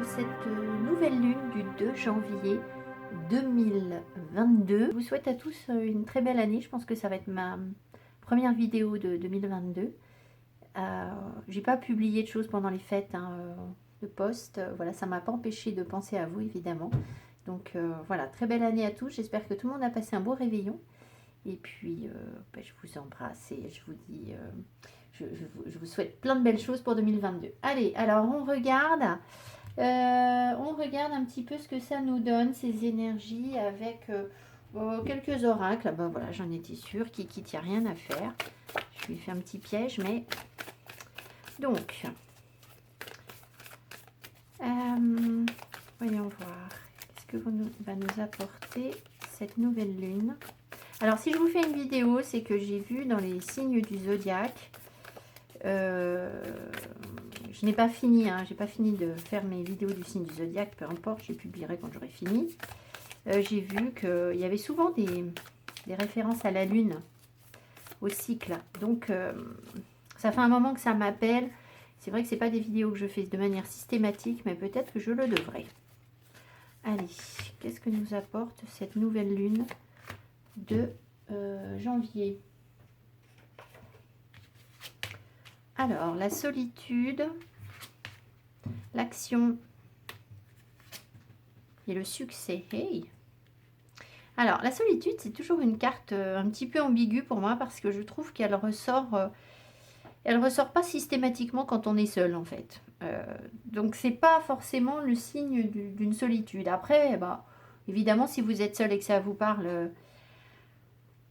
cette nouvelle lune du 2 janvier 2022. Je vous souhaite à tous une très belle année. Je pense que ça va être ma première vidéo de 2022. J'ai pas publié de choses pendant les fêtes, de post. Voilà, ça m'a pas empêché de penser à vous, évidemment. Donc voilà, très belle année à tous. J'espère que tout le monde a passé un beau réveillon. Et puis, je vous embrasse et je vous dis, je vous souhaite plein de belles choses pour 2022. Allez, alors on regarde un petit peu ce que ça nous donne, ces énergies, avec quelques oracles. Ben voilà, j'en étais sûre, qu'il n'y a rien à faire. Je lui fais un petit piège, mais... Donc, voyons voir. Qu'est-ce que va nous apporter cette nouvelle lune? Alors, si je vous fais une vidéo, c'est que j'ai vu dans les signes du zodiaque... je n'ai pas fini, j'ai pas fini de faire mes vidéos du signe du zodiaque, peu importe, je les publierai quand j'aurai fini. J'ai vu qu'il y avait souvent des références à la lune, au cycle. Donc, ça fait un moment que ça m'appelle. C'est vrai que c'est pas des vidéos que je fais de manière systématique, mais peut-être que je le devrais. Allez, qu'est-ce que nous apporte cette nouvelle lune de janvier? Alors, la solitude, l'action et le succès. Hey! Alors, la solitude, c'est toujours une carte un petit peu ambiguë pour moi parce que je trouve qu'elle ressort, elle ressort pas systématiquement quand on est seul, en fait. Donc, c'est pas forcément le signe d'une solitude. Après, bah, évidemment, si vous êtes seul et que ça vous parle,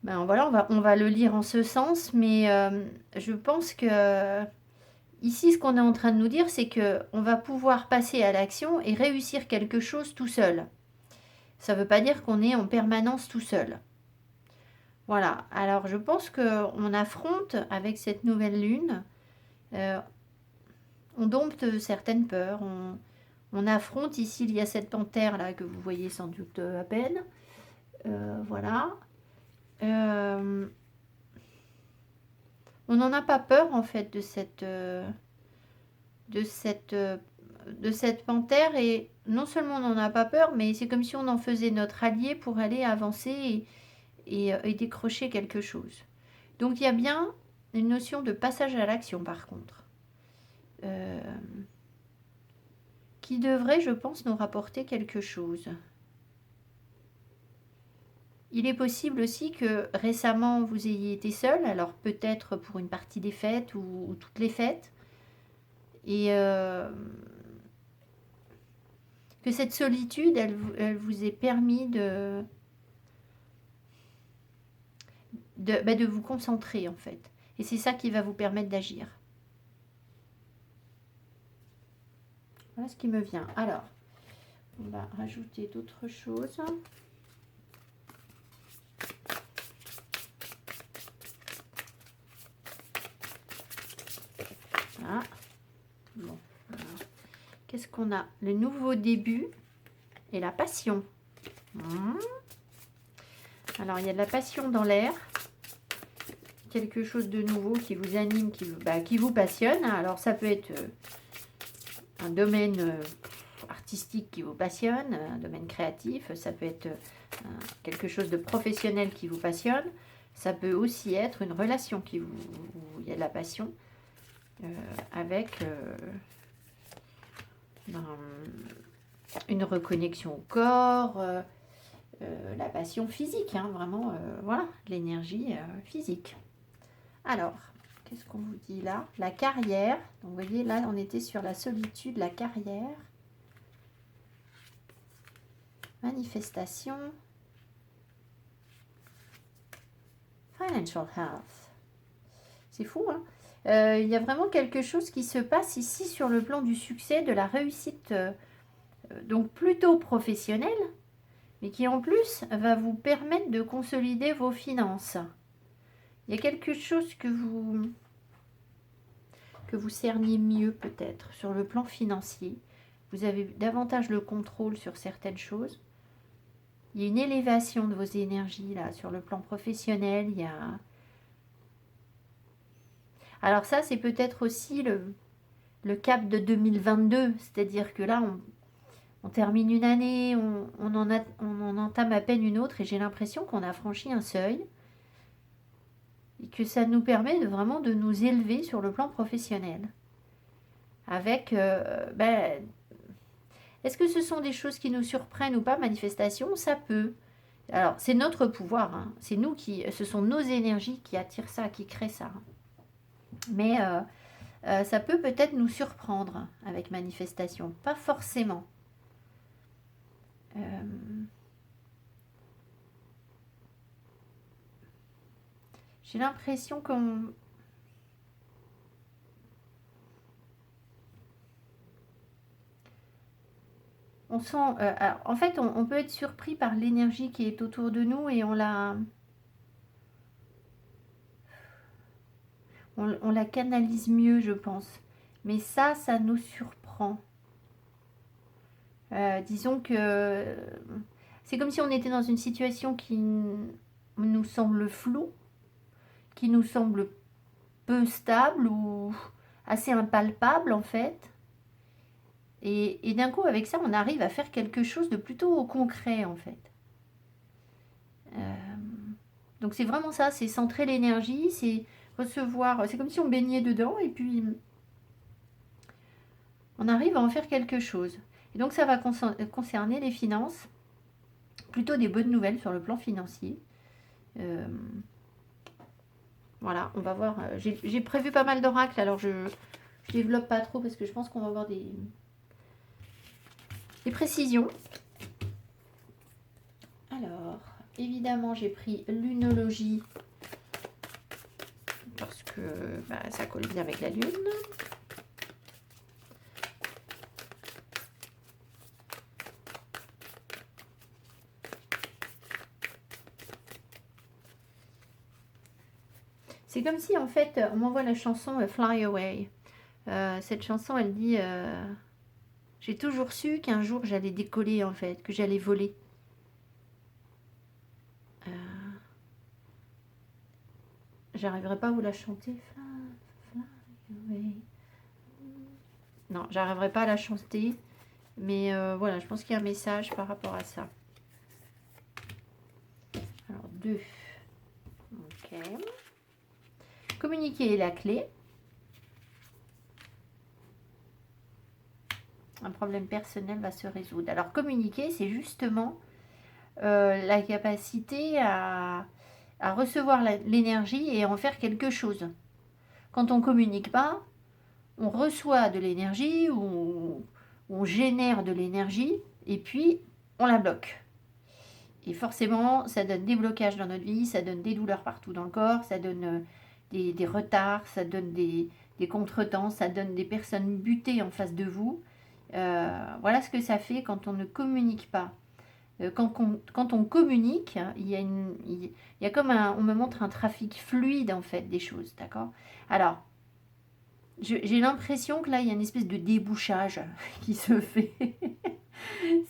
ben voilà, on va le lire en ce sens. Mais je pense que... Ici, ce qu'on est en train de nous dire, c'est qu'on va pouvoir passer à l'action et réussir quelque chose tout seul. Ça ne veut pas dire qu'on est en permanence tout seul. Voilà, alors je pense qu'on affronte avec cette nouvelle lune, on dompte certaines peurs, on affronte, ici il y a cette panthère là que vous voyez sans doute à peine. Voilà. On n'en a pas peur en fait de cette panthère, et non seulement on n'en a pas peur, mais c'est comme si on en faisait notre allié pour aller avancer et décrocher quelque chose. Donc il y a bien une notion de passage à l'action par contre, qui devrait, je pense, nous rapporter quelque chose. Il est possible aussi que récemment vous ayez été seul, alors peut-être pour une partie des fêtes ou toutes les fêtes, et que cette solitude, elle vous ait permis de vous concentrer en fait. Et c'est ça qui va vous permettre d'agir. Voilà ce qui me vient. Alors, on va rajouter d'autres choses. Voilà. Bon, qu'est-ce qu'on a? Le nouveau début et la passion. Alors, il y a de la passion dans l'air. Quelque chose de nouveau qui vous anime, qui vous passionne. Alors, ça peut être un domaine artistique qui vous passionne, un domaine créatif. Ça peut être quelque chose de professionnel qui vous passionne. Ça peut aussi être une relation où il y a de la passion. Avec une reconnexion au corps, la passion physique, vraiment, voilà, l'énergie physique. Alors, qu'est-ce qu'on vous dit là? La carrière. Donc, vous voyez, là, on était sur la solitude, la carrière. Manifestation. Financial health. C'est fou, hein? Il y a vraiment quelque chose qui se passe ici sur le plan du succès, de la réussite, donc plutôt professionnelle, mais qui en plus va vous permettre de consolider vos finances. Il y a quelque chose que vous cerniez mieux peut-être sur le plan financier. Vous avez davantage le contrôle sur certaines choses. Il y a une élévation de vos énergies là sur le plan professionnel. Il y a... Alors ça, c'est peut-être aussi le cap de 2022, c'est-à-dire que là, On termine une année, on en entame à peine une autre et j'ai l'impression qu'on a franchi un seuil et que ça nous permet vraiment de nous élever sur le plan professionnel. Avec, est-ce que ce sont des choses qui nous surprennent ou pas, manifestation? Ça peut. Alors, c'est notre pouvoir, hein. C'est nous ce sont nos énergies qui attirent ça, qui créent ça. Mais ça peut peut-être nous surprendre avec manifestation, pas forcément. J'ai l'impression qu'on... On sent... alors, en fait, on peut être surpris par l'énergie qui est autour de nous et on la canalise mieux, je pense. Mais ça nous surprend. Disons que c'est comme si on était dans une situation qui nous semble floue, qui nous semble peu stable ou assez impalpable en fait. Et d'un coup, avec ça, on arrive à faire quelque chose de plutôt concret en fait. Donc c'est vraiment ça, c'est centrer l'énergie, c'est recevoir, c'est comme si on baignait dedans et puis on arrive à en faire quelque chose. Et donc ça va concerner les finances, plutôt des bonnes nouvelles sur le plan financier. Voilà, on va voir. J'ai prévu pas mal d'oracles, alors je développe pas trop parce que je pense qu'on va avoir des précisions. Alors, évidemment, j'ai pris lunologie parce que ça colle bien avec la lune. C'est comme si, en fait, on m'envoie la chanson Fly Away. Cette chanson, elle dit j'ai toujours su qu'un jour j'allais décoller, en fait, que j'allais voler. J'arriverai pas à vous la chanter. Fly away. Non, j'arriverai pas à la chanter. Mais voilà, je pense qu'il y a un message par rapport à ça. Alors, 2. Ok. Communiquer est la clé. Un problème personnel va se résoudre. Alors, communiquer, c'est justement la capacité à recevoir l'énergie et en faire quelque chose. Quand on ne communique pas, on reçoit de l'énergie ou on génère de l'énergie et puis on la bloque. Et forcément, ça donne des blocages dans notre vie, ça donne des douleurs partout dans le corps, ça donne des retards, ça donne des contretemps, ça donne des personnes butées en face de vous. Voilà ce que ça fait quand on ne communique pas. Quand on communique, il y a comme on me montre un trafic fluide en fait des choses, d'accord? Alors, j'ai l'impression que là, il y a une espèce de débouchage qui se fait.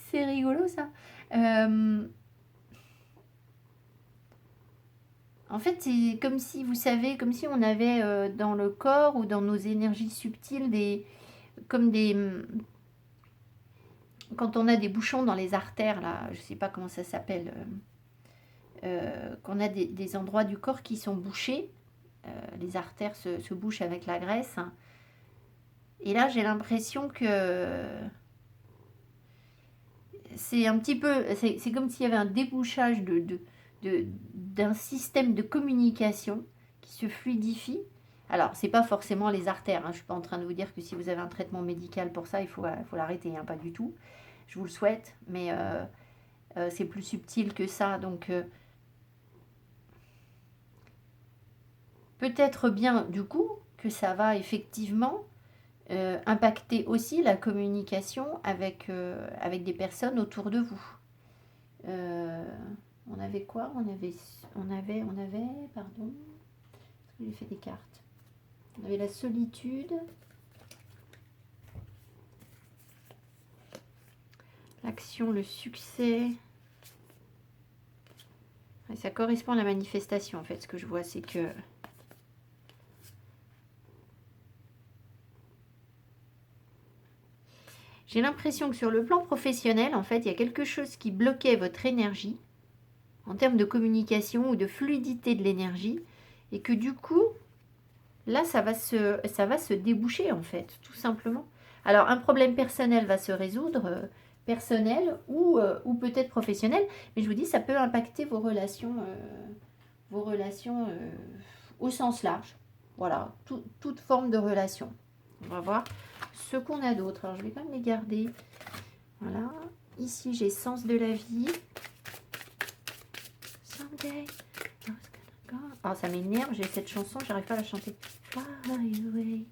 C'est rigolo ça. En fait, c'est comme si, vous savez, comme si on avait dans le corps ou dans nos énergies subtiles comme des, quand on a des bouchons dans les artères, là, je ne sais pas comment ça s'appelle, qu'on a des endroits du corps qui sont bouchés, les artères se bouchent avec la graisse. Et là, j'ai l'impression que c'est un petit peu, c'est comme s'il y avait un débouchage d'un système de communication qui se fluidifie. Alors, c'est pas forcément les artères, hein. Je ne suis pas en train de vous dire que si vous avez un traitement médical pour ça, il faut l'arrêter, hein, pas du tout. Je vous le souhaite, mais c'est plus subtil que ça. Donc, peut-être bien, du coup, que ça va effectivement impacter aussi la communication avec des personnes autour de vous. On avait quoi? On avait, pardon, j'ai fait des cartes. On avait la solitude, l'action, le succès. Et ça correspond à la manifestation en fait. Ce que je vois, c'est que J'ai l'impression que sur le plan professionnel, en fait, il y a quelque chose qui bloquait votre énergie en termes de communication ou de fluidité de l'énergie et que du coup, là, ça va se déboucher en fait, tout simplement. Alors, un problème personnel va se résoudre, personnel ou peut-être professionnel, mais je vous dis, ça peut impacter vos relations au sens large. Voilà, toute forme de relation. On va voir ce qu'on a d'autre. Alors, je vais quand même les garder. Voilà. Ici, j'ai sens de la vie. Someday. Ah, ça m'énerve, j'ai cette chanson, j'arrive pas à la chanter. Fly away.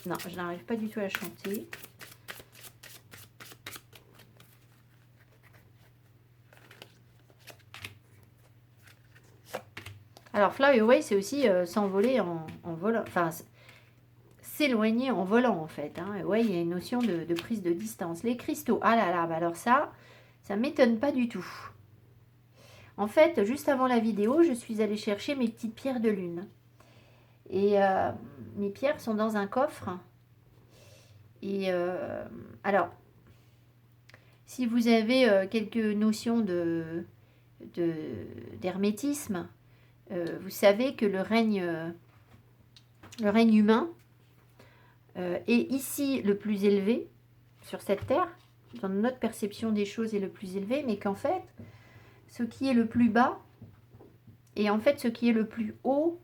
Non, je n'arrive pas du tout à la chanter. Alors, fly away, c'est aussi s'envoler en volant. Enfin, s'éloigner en volant, en fait. Hein. Ouais, il y a une notion de prise de distance. Les cristaux, ah là là, bah alors ça m'étonne pas du tout. En fait, juste avant la vidéo, je suis allée chercher mes petites pierres de lune. Et mes pierres sont dans un coffre. Et alors, si vous avez quelques notions d'hermétisme, vous savez que le règne humain est ici le plus élevé sur cette terre, dans notre perception des choses est le plus élevé, mais qu'en fait, ce qui est le plus bas est en fait ce qui est le plus haut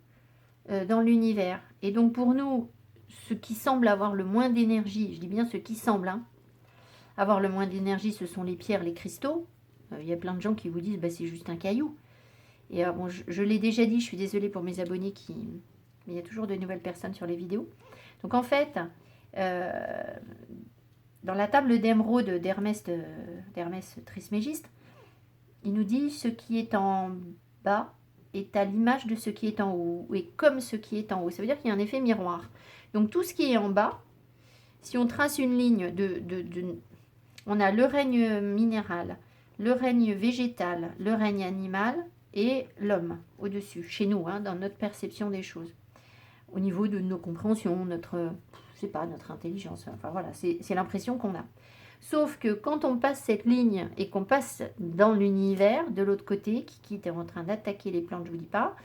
dans l'univers. Et donc pour nous, ce qui semble avoir le moins d'énergie, je dis bien ce qui semble avoir le moins d'énergie, ce sont les pierres, les cristaux. Il y a plein de gens qui vous disent bah, c'est juste un caillou. Et bon, je l'ai déjà dit, je suis désolée pour mes abonnés mais il y a toujours de nouvelles personnes sur les vidéos. Donc en fait, dans la table d'émeraude d'Hermès Trismégiste, il nous dit ce qui est en bas est à l'image de ce qui est en haut, et comme ce qui est en haut. Ça veut dire qu'il y a un effet miroir. Donc tout ce qui est en bas, si on trace une ligne on a le règne minéral, le règne végétal, le règne animal et l'homme au-dessus, chez nous, dans notre perception des choses. Au niveau de nos compréhensions, notre intelligence. Enfin voilà, c'est l'impression qu'on a. Sauf que quand on passe cette ligne et qu'on passe dans l'univers, de l'autre côté, qui était en train d'attaquer les plantes, je ne vous dis pas,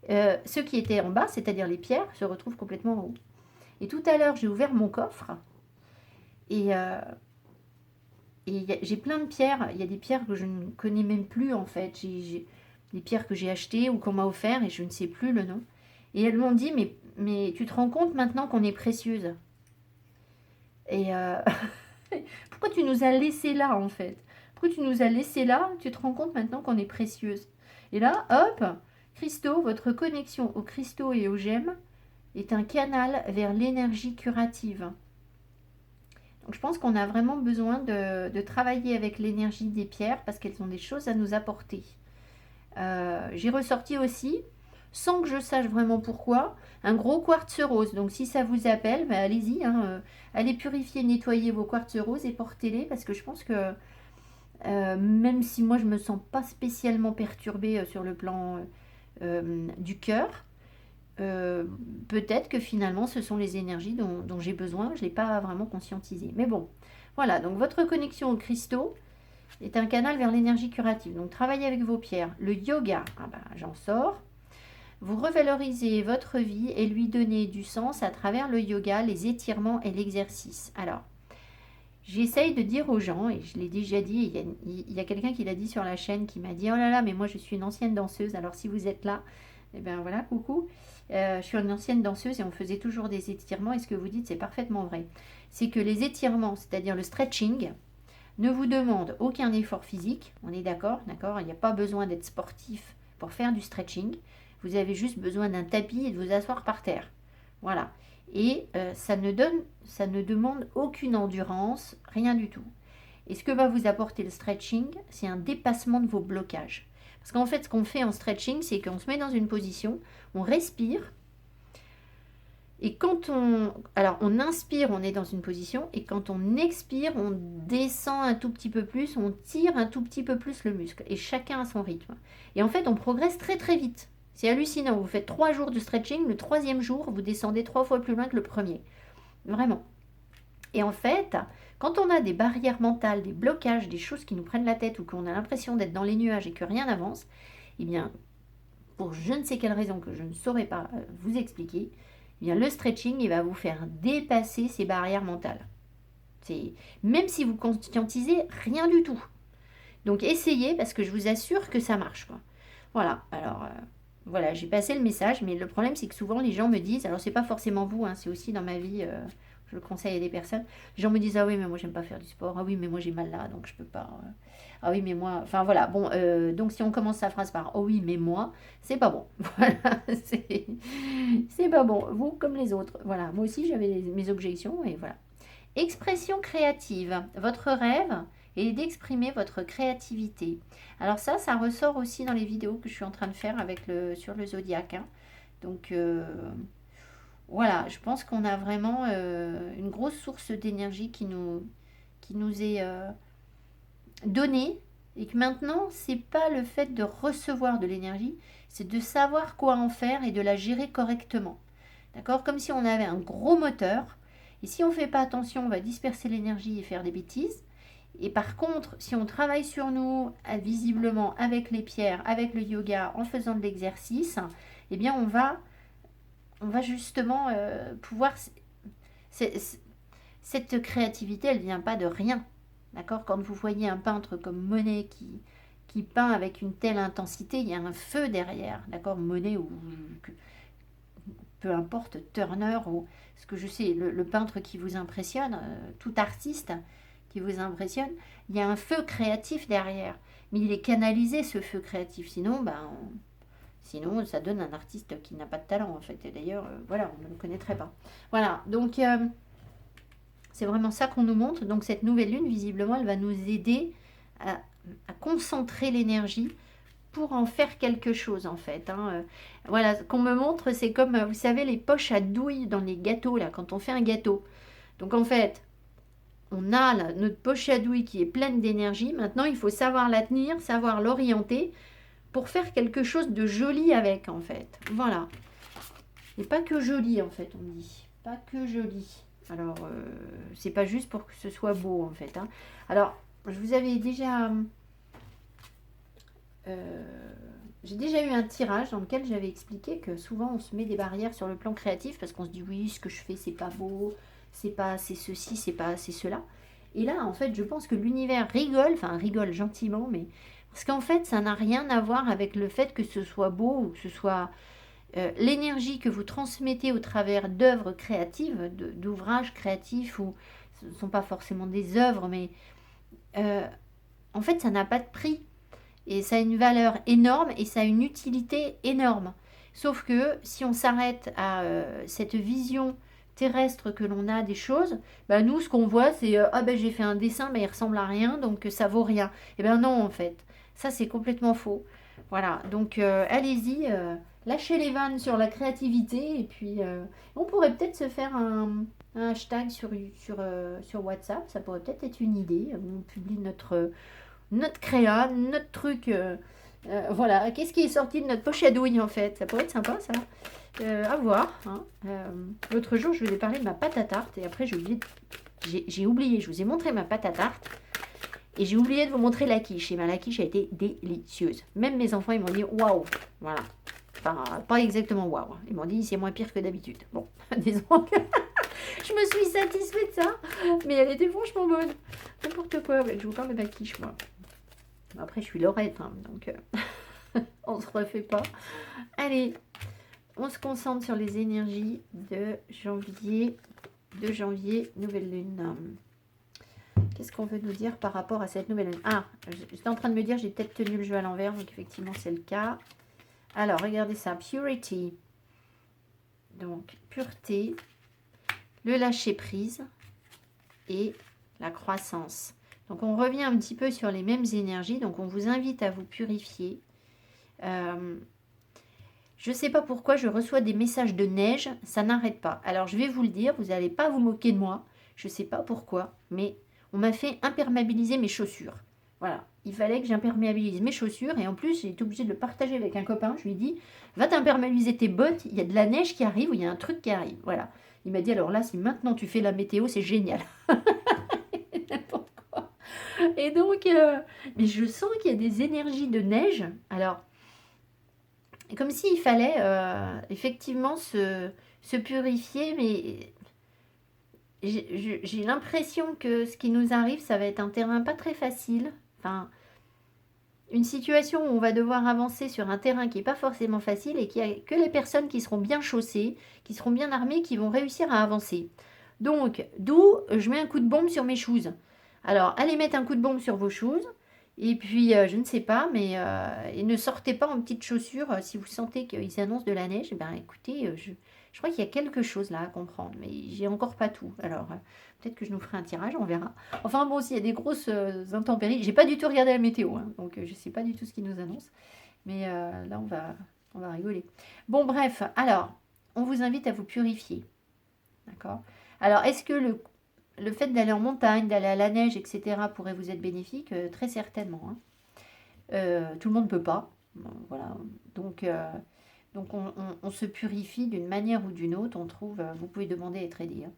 ce qui était en bas, c'est-à-dire les pierres, se retrouvent complètement en haut. Et tout à l'heure, j'ai ouvert mon coffre et j'ai plein de pierres. Il y a des pierres que je ne connais même plus en fait. J'ai des pierres que j'ai achetées ou qu'on m'a offert et je ne sais plus le nom. Et elles m'ont dit, mais tu te rends compte maintenant qu'on est précieuse. Et pourquoi tu nous as laissé là en fait? Pourquoi tu nous as laissé là? Tu te rends compte maintenant qu'on est précieuse. Et là, hop, cristaux, votre connexion aux cristaux et aux gemmes est un canal vers l'énergie curative. Donc je pense qu'on a vraiment besoin de travailler avec l'énergie des pierres parce qu'elles ont des choses à nous apporter. J'ai ressorti aussi, sans que je sache vraiment pourquoi, un gros quartz rose. Donc si ça vous appelle, bah, allez-y, allez purifier, nettoyer vos quartz roses et portez-les parce que je pense que même si moi je me sens pas spécialement perturbée sur le plan du cœur, peut-être que finalement ce sont les énergies dont j'ai besoin, je ne l'ai pas vraiment conscientisé. Mais bon, voilà, donc votre connexion aux cristaux est un canal vers l'énergie curative. Donc travaillez avec vos pierres. Le yoga, j'en sors. Vous revalorisez votre vie et lui donnez du sens à travers le yoga, les étirements et l'exercice. Alors, j'essaye de dire aux gens, et je l'ai déjà dit, il y a quelqu'un qui l'a dit sur la chaîne qui m'a dit « Oh là là, mais moi je suis une ancienne danseuse, alors si vous êtes là, eh bien voilà, coucou, je suis une ancienne danseuse et on faisait toujours des étirements et ce que vous dites c'est parfaitement vrai. C'est que les étirements, c'est-à-dire le stretching, ne vous demandent aucun effort physique, on est d'accord, il n'y a pas besoin d'être sportif pour faire du stretching, vous avez juste besoin d'un tapis et de vous asseoir par terre. Voilà. Et ça ne demande aucune endurance, rien du tout. Et ce que va vous apporter le stretching, c'est un dépassement de vos blocages. Parce qu'en fait, ce qu'on fait en stretching, c'est qu'on se met dans une position, on respire, et quand on inspire, on est dans une position, et quand on expire, on descend un tout petit peu plus, on tire un tout petit peu plus le muscle, et chacun a son rythme. Et en fait, on progresse très très vite. C'est hallucinant, vous faites 3 jours de stretching, le 3e jour, vous descendez 3 fois plus loin que le premier. Vraiment. Et en fait, quand on a des barrières mentales, des blocages, des choses qui nous prennent la tête ou qu'on a l'impression d'être dans les nuages et que rien n'avance, eh bien, pour je ne sais quelle raison que je ne saurais pas vous expliquer, eh bien, le stretching, il va vous faire dépasser ces barrières mentales. Même si vous conscientisez rien du tout. Donc essayez parce que je vous assure que ça marche, quoi. Voilà, alors voilà, j'ai passé le message, mais le problème c'est que souvent les gens me disent, alors c'est pas forcément vous, hein, c'est aussi dans ma vie, je le conseille à des personnes, les gens me disent, ah oui mais moi j'aime pas faire du sport, ah oui mais moi j'ai mal là donc je peux pas, ah oui mais moi, enfin voilà, bon, donc si on commence sa phrase par, oh oui mais moi, c'est pas bon, voilà, c'est pas bon, vous comme les autres, voilà, moi aussi j'avais mes objections et voilà. Expression créative. Votre rêve est d'exprimer votre créativité. Alors ça ressort aussi dans les vidéos que je suis en train de faire sur le zodiaque, hein. Donc voilà, je pense qu'on a vraiment une grosse source d'énergie qui nous est donnée et que maintenant, c'est pas le fait de recevoir de l'énergie, c'est de savoir quoi en faire et de la gérer correctement. D'accord? Comme si on avait un gros moteur. Et si on ne fait pas attention, on va disperser l'énergie et faire des bêtises. Et par contre, si on travaille sur nous, visiblement avec les pierres, avec le yoga, en faisant de l'exercice, eh bien on va justement pouvoir... Cette créativité, elle ne vient pas de rien. D'accord? Quand vous voyez un peintre comme Monet qui peint avec une telle intensité, il y a un feu derrière. D'accord? Monet ou peu importe, Turner ou ce que je sais, le peintre qui vous impressionne, tout artiste qui vous impressionne, il y a un feu créatif derrière. Mais il est canalisé ce feu créatif, sinon, sinon ça donne un artiste qui n'a pas de talent en fait. Et d'ailleurs, voilà, on ne le connaîtrait pas. Voilà, donc c'est vraiment ça qu'on nous montre. Donc cette nouvelle lune, visiblement, elle va nous aider à concentrer l'énergie pour en faire quelque chose en fait, hein. Voilà, ce qu'on me montre, c'est comme, vous savez, les poches à douille dans les gâteaux, là, quand on fait un gâteau. Donc en fait, on a là, notre poche à douille qui est pleine d'énergie. Maintenant, il faut savoir la tenir, savoir l'orienter pour faire quelque chose de joli avec, en fait. Voilà. Et pas que joli, en fait, on dit. Pas que joli. Alors, c'est pas juste pour que ce soit beau, en fait, hein. Alors, je vous avais déjà... j'ai déjà eu un tirage dans lequel j'avais expliqué que souvent on se met des barrières sur le plan créatif parce qu'on se dit oui, ce que je fais c'est pas beau, c'est pas assez ceci, c'est pas assez cela. Et là en fait je pense que l'univers rigole gentiment, mais parce qu'en fait ça n'a rien à voir avec le fait que ce soit beau ou que ce soit l'énergie que vous transmettez au travers d'œuvres créatives, d'ouvrages créatifs, ou ce ne sont pas forcément des œuvres, mais en fait ça n'a pas de prix. Et ça a une valeur énorme et ça a une utilité énorme. Sauf que si on s'arrête à cette vision terrestre que l'on a des choses, nous ce qu'on voit c'est j'ai fait un dessin mais il ressemble à rien donc ça vaut rien. Et non en fait, ça c'est complètement faux. Voilà, donc allez-y, lâchez les vannes sur la créativité et puis on pourrait peut-être se faire un hashtag sur WhatsApp, ça pourrait peut-être être une idée. On publie notre créa, notre truc, voilà, qu'est-ce qui est sorti de notre poche à douille en fait, ça pourrait être sympa ça, à voir, hein. L'autre jour je vous ai parlé de ma pâte à tarte et après j'ai oublié, je vous ai montré ma pâte à tarte et j'ai oublié de vous montrer la quiche et la quiche a été délicieuse, même mes enfants ils m'ont dit waouh, voilà, enfin pas exactement waouh, ils m'ont dit c'est moins pire que d'habitude, bon, disons que je me suis satisfaite de ça, mais elle était franchement bonne, n'importe quoi, je vous parle de ma quiche moi. Après, je suis Laurette, hein, donc on se refait pas. Allez, on se concentre sur les énergies de janvier, nouvelle lune. Qu'est-ce qu'on veut nous dire par rapport à cette nouvelle lune? Ah, j'étais en train de me dire, j'ai peut-être tenu le jeu à l'envers, donc effectivement, c'est le cas. Alors, regardez ça, purity. Donc, pureté, le lâcher-prise et la croissance. Donc on revient un petit peu sur les mêmes énergies. Donc on vous invite à vous purifier. Je ne sais pas pourquoi je reçois des messages de neige. Ça n'arrête pas. Alors je vais vous le dire. Vous n'allez pas vous moquer de moi. Je ne sais pas pourquoi. Mais on m'a fait imperméabiliser mes chaussures. Voilà. Il fallait que j'imperméabilise mes chaussures. Et en plus j'ai été obligée de le partager avec un copain. Je lui ai dit, va t'imperméabiliser tes bottes. Il y a de la neige qui arrive ou il y a un truc qui arrive. Voilà. Il m'a dit, alors là, si maintenant tu fais la météo, c'est génial. N'importe quoi. Et donc, mais je sens qu'il y a des énergies de neige. Alors, comme s'il fallait effectivement se purifier, mais j'ai l'impression que ce qui nous arrive, ça va être un terrain pas très facile. Enfin, une situation où on va devoir avancer sur un terrain qui n'est pas forcément facile et qui a que les personnes qui seront bien chaussées, qui seront bien armées, qui vont réussir à avancer. Donc, d'où je mets un coup de bombe sur mes choses. Alors, allez mettre un coup de bombe sur vos choses. Et puis, je ne sais pas, mais et ne sortez pas en petites chaussures si vous sentez qu'il s'annonce de la neige. Eh bien, écoutez, je crois qu'il y a quelque chose là à comprendre, mais j'ai encore pas tout. Alors, peut-être que je nous ferai un tirage, on verra. Enfin bon, s'il y a des grosses intempéries, j'ai pas du tout regardé la météo, hein, donc je sais pas du tout ce qu'ils nous annoncent. Mais là, on va rigoler. Bon, bref, alors, on vous invite à vous purifier. D'accord. Alors, est-ce que le fait d'aller en montagne, d'aller à la neige, etc., pourrait vous être bénéfique? Très certainement. Hein. Tout le monde ne peut pas. Bon, voilà. Donc on se purifie d'une manière ou d'une autre. On trouve, vous pouvez demander à être aidé. Hein.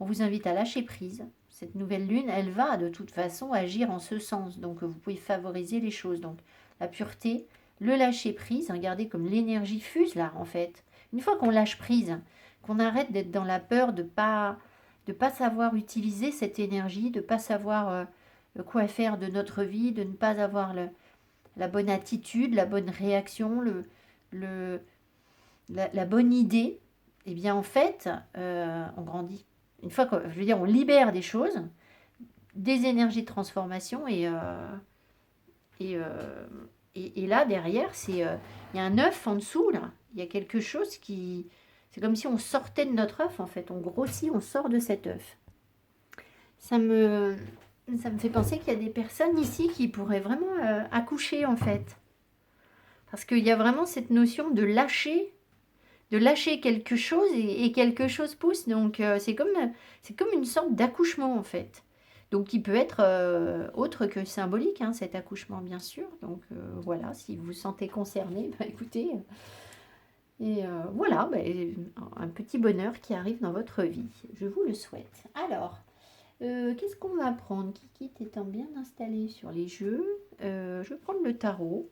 On vous invite à lâcher prise. Cette nouvelle lune, elle va de toute façon agir en ce sens. Donc vous pouvez favoriser les choses. Donc la pureté, le lâcher prise. Regardez comme l'énergie fuse là en fait. Une fois qu'on lâche prise, qu'on arrête d'être dans la peur de pas savoir utiliser cette énergie, de pas savoir quoi faire de notre vie, de ne pas avoir la bonne attitude, la bonne réaction, le, la bonne idée, eh bien en fait, on grandit. Une fois que, je veux dire, on libère des choses, des énergies de transformation et, euh, et là derrière, il y a un œuf en dessous là. Il y a quelque chose qui, c'est comme si on sortait de notre œuf en fait. On grossit, on sort de cet œuf. Ça me, ça me fait penser qu'il y a des personnes ici qui pourraient vraiment accoucher en fait. Parce qu'il y a vraiment cette notion de lâcher quelque chose et quelque chose pousse. Donc c'est comme une sorte d'accouchement en fait. Donc qui peut être autre que symbolique, hein, cet accouchement bien sûr. Donc voilà, si vous vous sentez concerné, bah, écoutez. Et voilà, bah, un petit bonheur qui arrive dans votre vie. Je vous le souhaite. Alors, qu'est-ce qu'on va prendre? Kiki étant bien installé sur les jeux. Je vais prendre le tarot.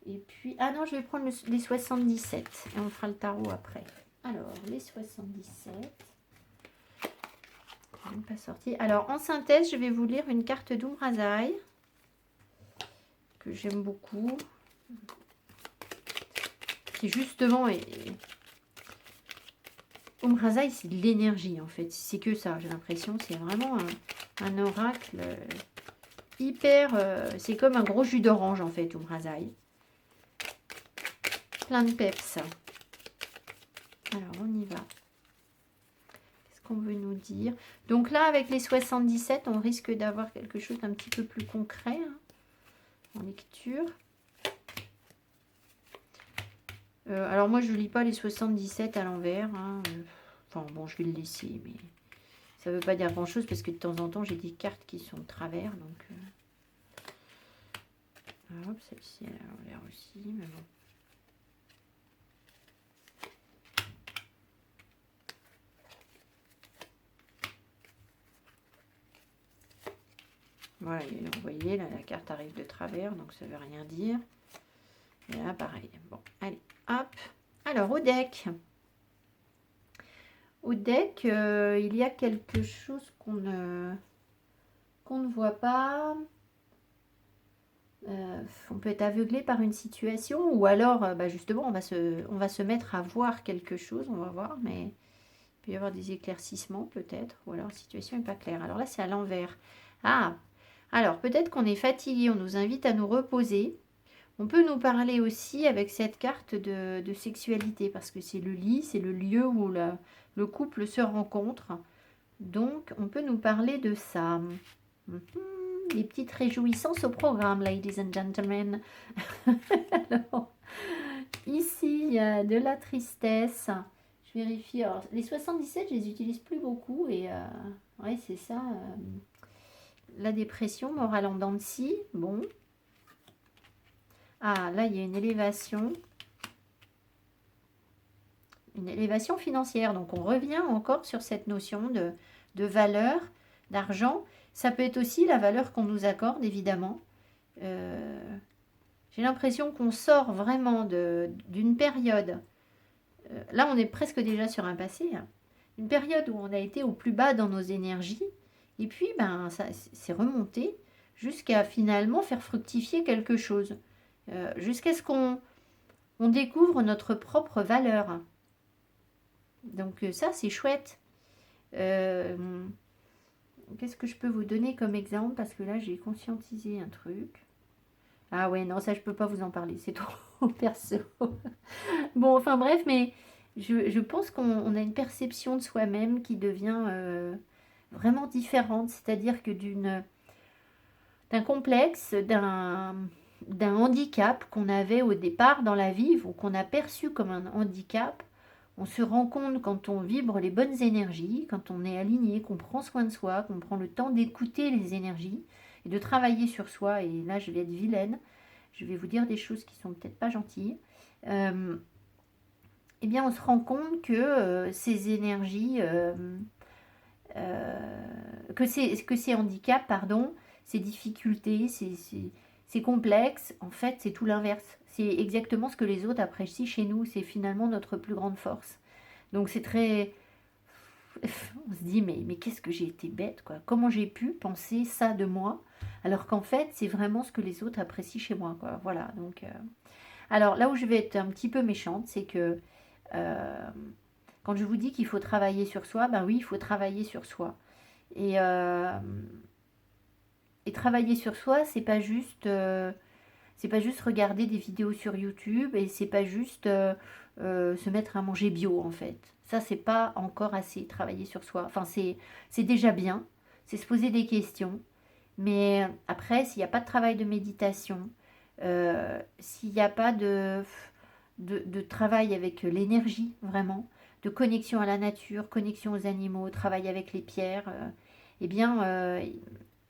Et puis, ah non, je vais prendre les 77 et on fera le tarot après. Alors, les 77. Même pas sorti. Alors, en synthèse, je vais vous lire une carte d'Umrazai que j'aime beaucoup. Qui justement est... Umrazai, c'est de l'énergie en fait. C'est que ça, j'ai l'impression. C'est vraiment un oracle hyper... c'est comme un gros jus d'orange en fait, Umrazai. Plein de peps. Alors, on y va. Qu'est-ce qu'on veut nous dire? Donc là, avec les 77, on risque d'avoir quelque chose d'un petit peu plus concret hein, en lecture. Alors moi, je ne lis pas les 77 à l'envers. Hein. Enfin, bon, je vais le laisser, mais ça ne veut pas dire grand-chose parce que de temps en temps, j'ai des cartes qui sont de travers. Donc, hop, celle-ci, elle a l'envers aussi, mais bon. Voilà, vous voyez, là, la carte arrive de travers, donc ça ne veut rien dire. Et là, pareil. Bon, allez, hop. Alors, au deck. Au deck, il y a quelque chose qu'on ne voit pas. On peut être aveuglé par une situation ou alors, justement, on va se mettre à voir quelque chose, on va voir, mais il peut y avoir des éclaircissements peut-être, ou alors la situation n'est pas claire. Alors là, c'est à l'envers. Ah, alors peut-être qu'on est fatigué, on nous invite à nous reposer. On peut nous parler aussi avec cette carte de sexualité, parce que c'est le lit, c'est le lieu où le couple se rencontre. Donc, on peut nous parler de ça. Des petites réjouissances au programme, ladies and gentlemen. Alors, ici, il y a de la tristesse. Je vérifie. Alors, les 77, je les utilise plus beaucoup. Et ouais, c'est ça. La dépression, morale en dents de scie. Bon. Ah, là, il y a une élévation. une élévation financière. Donc on revient encore sur cette notion de valeur, d'argent. Ça peut être aussi la valeur qu'on nous accorde, évidemment. Euh, j'ai l'impression qu'on sort vraiment d'une période. Là, on est presque déjà sur un passé. Hein. Une période où on a été au plus bas dans nos énergies. Et puis, ben, ça c'est remonté jusqu'à finalement faire fructifier quelque chose. Jusqu'à ce qu'on découvre notre propre valeur. Donc ça, c'est chouette. Qu'est-ce que je peux vous donner comme exemple? Parce que là, j'ai conscientisé un truc. Ah ouais, non, ça, je peux pas vous en parler. C'est trop perso. Bon, enfin bref, mais je pense qu'on a une perception de soi-même qui devient vraiment différente. C'est-à-dire que d'un complexe, d'un handicap qu'on avait au départ dans la vie, ou qu'on a perçu comme un handicap, on se rend compte quand on vibre les bonnes énergies, quand on est aligné, qu'on prend soin de soi, qu'on prend le temps d'écouter les énergies et de travailler sur soi. Et là, je vais être vilaine. Je vais vous dire des choses qui sont peut-être pas gentilles. Eh bien, on se rend compte que ces énergies, que ces handicaps, pardon, ces difficultés, ces complexes, en fait, c'est tout l'inverse. C'est exactement ce que les autres apprécient chez nous. C'est finalement notre plus grande force. Donc, c'est très... On se dit, mais qu'est-ce que j'ai été bête, quoi. Comment j'ai pu penser ça de moi, alors qu'en fait, c'est vraiment ce que les autres apprécient chez moi, quoi. Voilà, donc... Alors, là où je vais être un petit peu méchante, c'est que... quand je vous dis qu'il faut travailler sur soi, ben oui, il faut travailler sur soi. Et, travailler sur soi, c'est pas juste regarder des vidéos sur YouTube et c'est pas juste se mettre à manger bio en fait. Ça, c'est pas encore assez travailler sur soi. Enfin, c'est déjà bien. C'est se poser des questions. Mais après, s'il n'y a pas de travail de méditation, s'il n'y a pas de travail avec l'énergie, vraiment, de connexion à la nature, connexion aux animaux, travail avec les pierres, eh bien,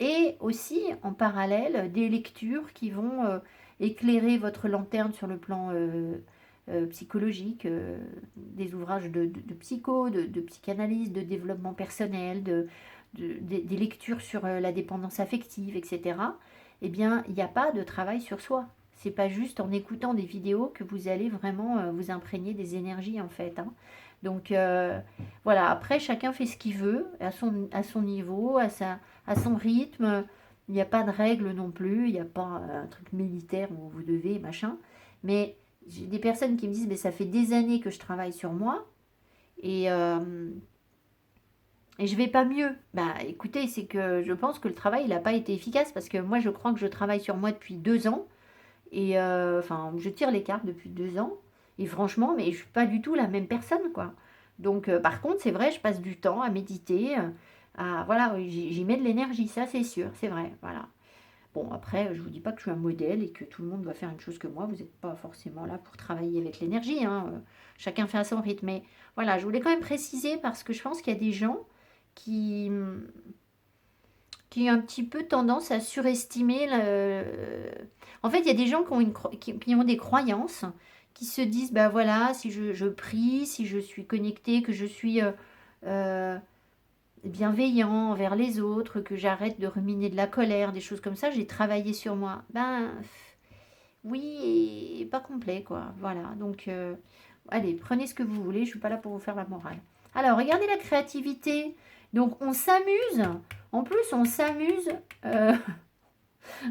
et aussi en parallèle des lectures qui vont éclairer votre lanterne sur le plan psychologique, des ouvrages de psycho, de psychanalyse, de développement personnel, des lectures sur la dépendance affective, etc. Eh bien, il n'y a pas de travail sur soi. C'est pas juste en écoutant des vidéos que vous allez vraiment vous imprégner des énergies en fait. Hein. Donc voilà, après chacun fait ce qu'il veut à son niveau, à son rythme. Il n'y a pas de règles non plus, il n'y a pas un truc militaire où vous devez, machin. Mais j'ai des personnes qui me disent, mais ça fait des années que je travaille sur moi et je vais pas mieux. Bah écoutez, c'est que je pense que le travail, il n'a pas été efficace parce que moi, je crois que je travaille sur moi depuis 2 ans. Et enfin, je tire les cartes depuis 2 ans. Et franchement, mais je suis pas du tout la même personne, quoi. Donc, par contre, c'est vrai, je passe du temps à méditer. Voilà, oui, j'y mets de l'énergie, ça c'est sûr, c'est vrai. Voilà. Bon, après, je vous dis pas que je suis un modèle et que tout le monde doit faire une chose que moi. Vous n'êtes pas forcément là pour travailler avec l'énergie. Hein. Chacun fait à son rythme. Mais voilà, je voulais quand même préciser parce que je pense qu'il y a des gens qui, qui ont un petit peu tendance à surestimer En fait, il y a des gens qui ont des croyances, qui se disent, bah voilà, si je prie, si je suis connectée, que je suis euh, bienveillant envers les autres, que j'arrête de ruminer de la colère, des choses comme ça, j'ai travaillé sur moi. Ben oui, et pas complet, quoi. Voilà, donc allez, prenez ce que vous voulez, je suis pas là pour vous faire la morale. Alors, regardez la créativité. Donc, on s'amuse. En plus, on s'amuse.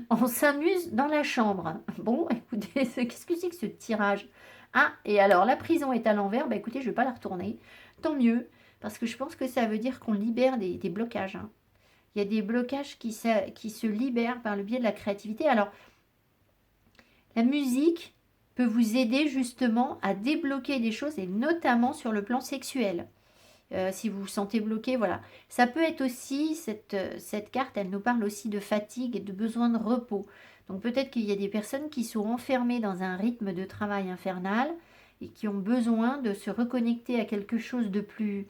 On s'amuse dans la chambre. Bon, écoutez, qu'est-ce que c'est que ce tirage? Ah, et alors, la prison est à l'envers. Bah écoutez, je ne vais pas la retourner. Tant mieux, parce que je pense que ça veut dire qu'on libère des blocages. Hein. Il y a des blocages qui se libèrent par le biais de la créativité. Alors, la musique peut vous aider justement à débloquer des choses, et notamment sur le plan sexuel. Si vous vous sentez bloqué, voilà. Ça peut être aussi, cette carte, elle nous parle aussi de fatigue et de besoin de repos. Donc peut-être qu'il y a des personnes qui sont enfermées dans un rythme de travail infernal et qui ont besoin de se reconnecter à quelque chose de plus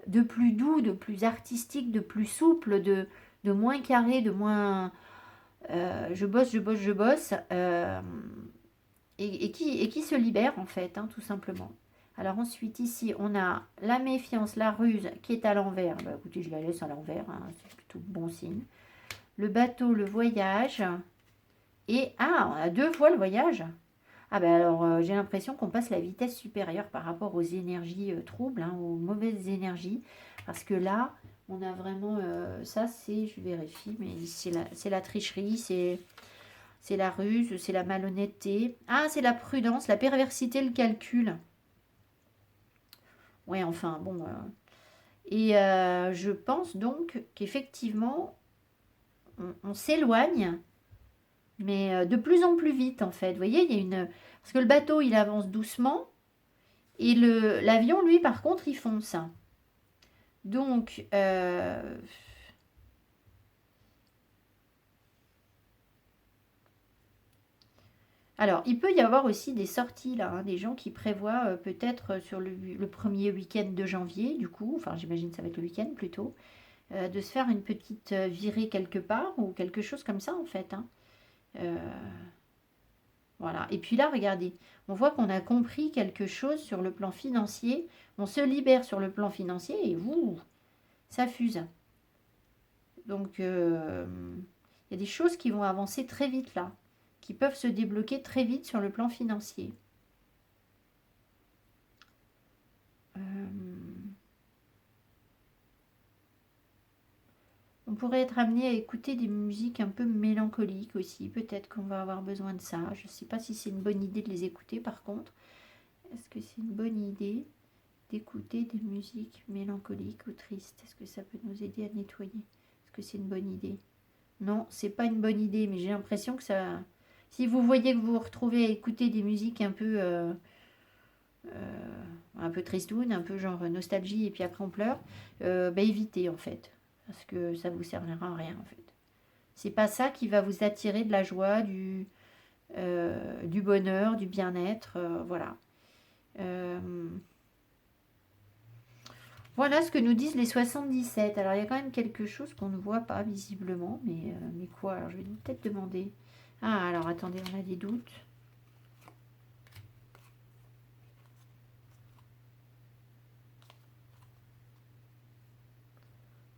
doux, de plus artistique, de plus souple, de moins carré, de moins je bosse, je bosse, je bosse, et qui se libère en fait, hein, tout simplement. Alors ensuite, ici, on a la méfiance, la ruse qui est à l'envers. Bah, écoutez, je la laisse à l'envers, hein, c'est plutôt bon signe. Le bateau, le voyage. Et, ah, on a 2 fois le voyage. Ah ben alors, j'ai l'impression qu'on passe la vitesse supérieure par rapport aux énergies troubles, hein, aux mauvaises énergies. Parce que là, on a vraiment... ça, c'est, je vérifie, mais c'est la tricherie, c'est la ruse, c'est la malhonnêteté. Ah, c'est la prudence, la perversité, le calcul. Ouais, enfin, bon. Et je pense donc qu'effectivement, on s'éloigne, mais de plus en plus vite, en fait. Vous voyez, il y a une... Parce que le bateau, il avance doucement, et l'avion, lui, par contre, il fonce. Donc, alors, il peut y avoir aussi des sorties, là, hein, des gens qui prévoient peut-être sur le premier week-end de janvier, du coup, enfin, j'imagine que ça va être le week-end plutôt, de se faire une petite virée quelque part, ou quelque chose comme ça, en fait, hein. Euh, Voilà. Et puis là, regardez, on voit qu'on a compris quelque chose sur le plan financier. On se libère sur le plan financier et ça fuse. Donc, il y a des choses qui vont avancer très vite là, qui peuvent se débloquer très vite sur le plan financier. Euh, on pourrait être amené à écouter des musiques un peu mélancoliques aussi. Peut-être qu'on va avoir besoin de ça. Je ne sais pas si c'est une bonne idée de les écouter par contre. Est-ce que c'est une bonne idée d'écouter des musiques mélancoliques ou tristes? Est-ce que ça peut nous aider à nettoyer? Est-ce que c'est une bonne idée? Non, c'est pas une bonne idée, mais j'ai l'impression que ça... Si vous voyez que vous vous retrouvez à écouter des musiques un peu tristounes, un peu genre nostalgie et puis après on pleure, bah évitez en fait, parce que ça vous servira à rien en fait. C'est pas ça qui va vous attirer de la joie, du bonheur, du bien-être, voilà. Euh, Voilà ce que nous disent les 77. Alors, il y a quand même quelque chose qu'on ne voit pas visiblement. Mais quoi? Alors, je vais peut-être demander. Ah, alors, attendez, on a des doutes.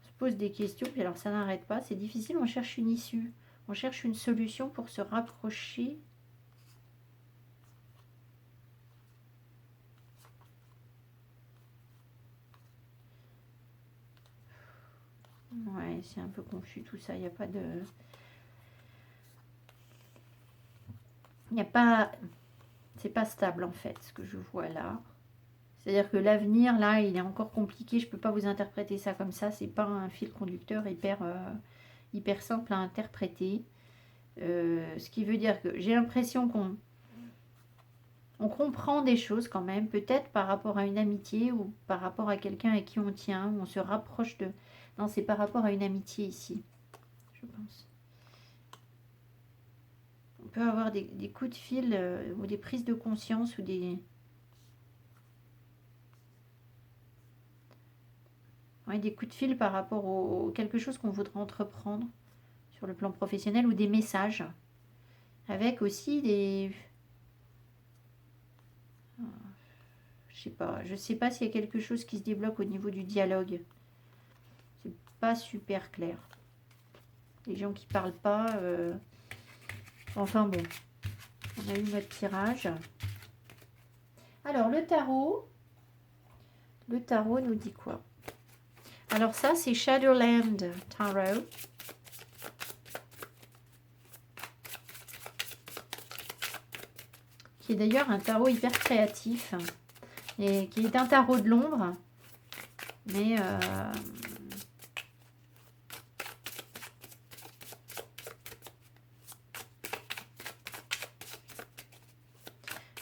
On se pose des questions, puis alors ça n'arrête pas. C'est difficile, on cherche une issue. On cherche une solution pour se rapprocher. Ouais, c'est un peu confus tout ça. Il n'y a pas de... Il n'y a pas... C'est pas stable en fait, ce que je vois là. C'est-à-dire que l'avenir, là, il est encore compliqué. Je ne peux pas vous interpréter ça comme ça. C'est pas un fil conducteur hyper simple à interpréter. Ce qui veut dire que j'ai l'impression qu'on comprend des choses quand même, peut-être par rapport à une amitié ou par rapport à quelqu'un à qui on tient, où on se rapproche de... Non, c'est par rapport à une amitié ici, je pense. On peut avoir des coups de fil ou des prises de conscience ou des... Ouais, des coups de fil par rapport quelque chose qu'on voudrait entreprendre sur le plan professionnel ou des messages. Avec aussi des... Je sais pas s'il y a quelque chose qui se débloque au niveau du dialogue. C'est pas super clair. Les gens qui parlent pas. Enfin bon, on a eu notre tirage. Alors le tarot nous dit quoi? Alors ça c'est Shadowland Tarot. Qui est d'ailleurs un tarot hyper créatif. Et qui est un tarot de l'ombre. Mais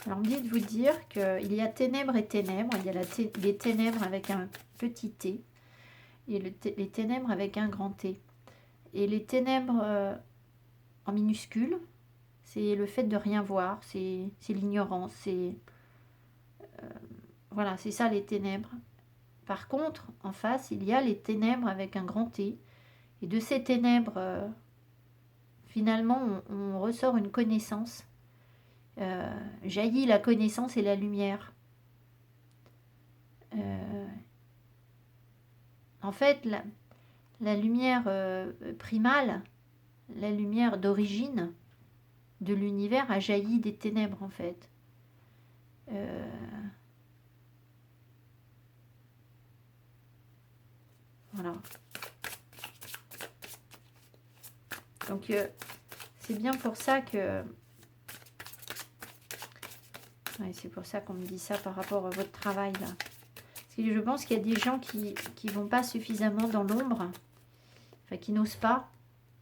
alors, on me dit de vous dire qu'il y a ténèbres et ténèbres. Il y a les ténèbres avec un petit t et les ténèbres avec un grand T. Et les ténèbres en minuscule, c'est le fait de rien voir, c'est l'ignorance, voilà, c'est ça les ténèbres. Par contre, en face, il y a les ténèbres avec un grand T. Et de ces ténèbres, finalement, on ressort une connaissance. Jaillit la connaissance et la lumière. Euh, en fait, la lumière primale, la lumière d'origine de l'univers a jailli des ténèbres, en fait. Euh, voilà. Donc, c'est bien pour ça que... Ouais, c'est pour ça qu'on me dit ça par rapport à votre travail, là. Parce que je pense qu'il y a des gens qui ne vont pas suffisamment dans l'ombre, enfin, qui n'osent pas.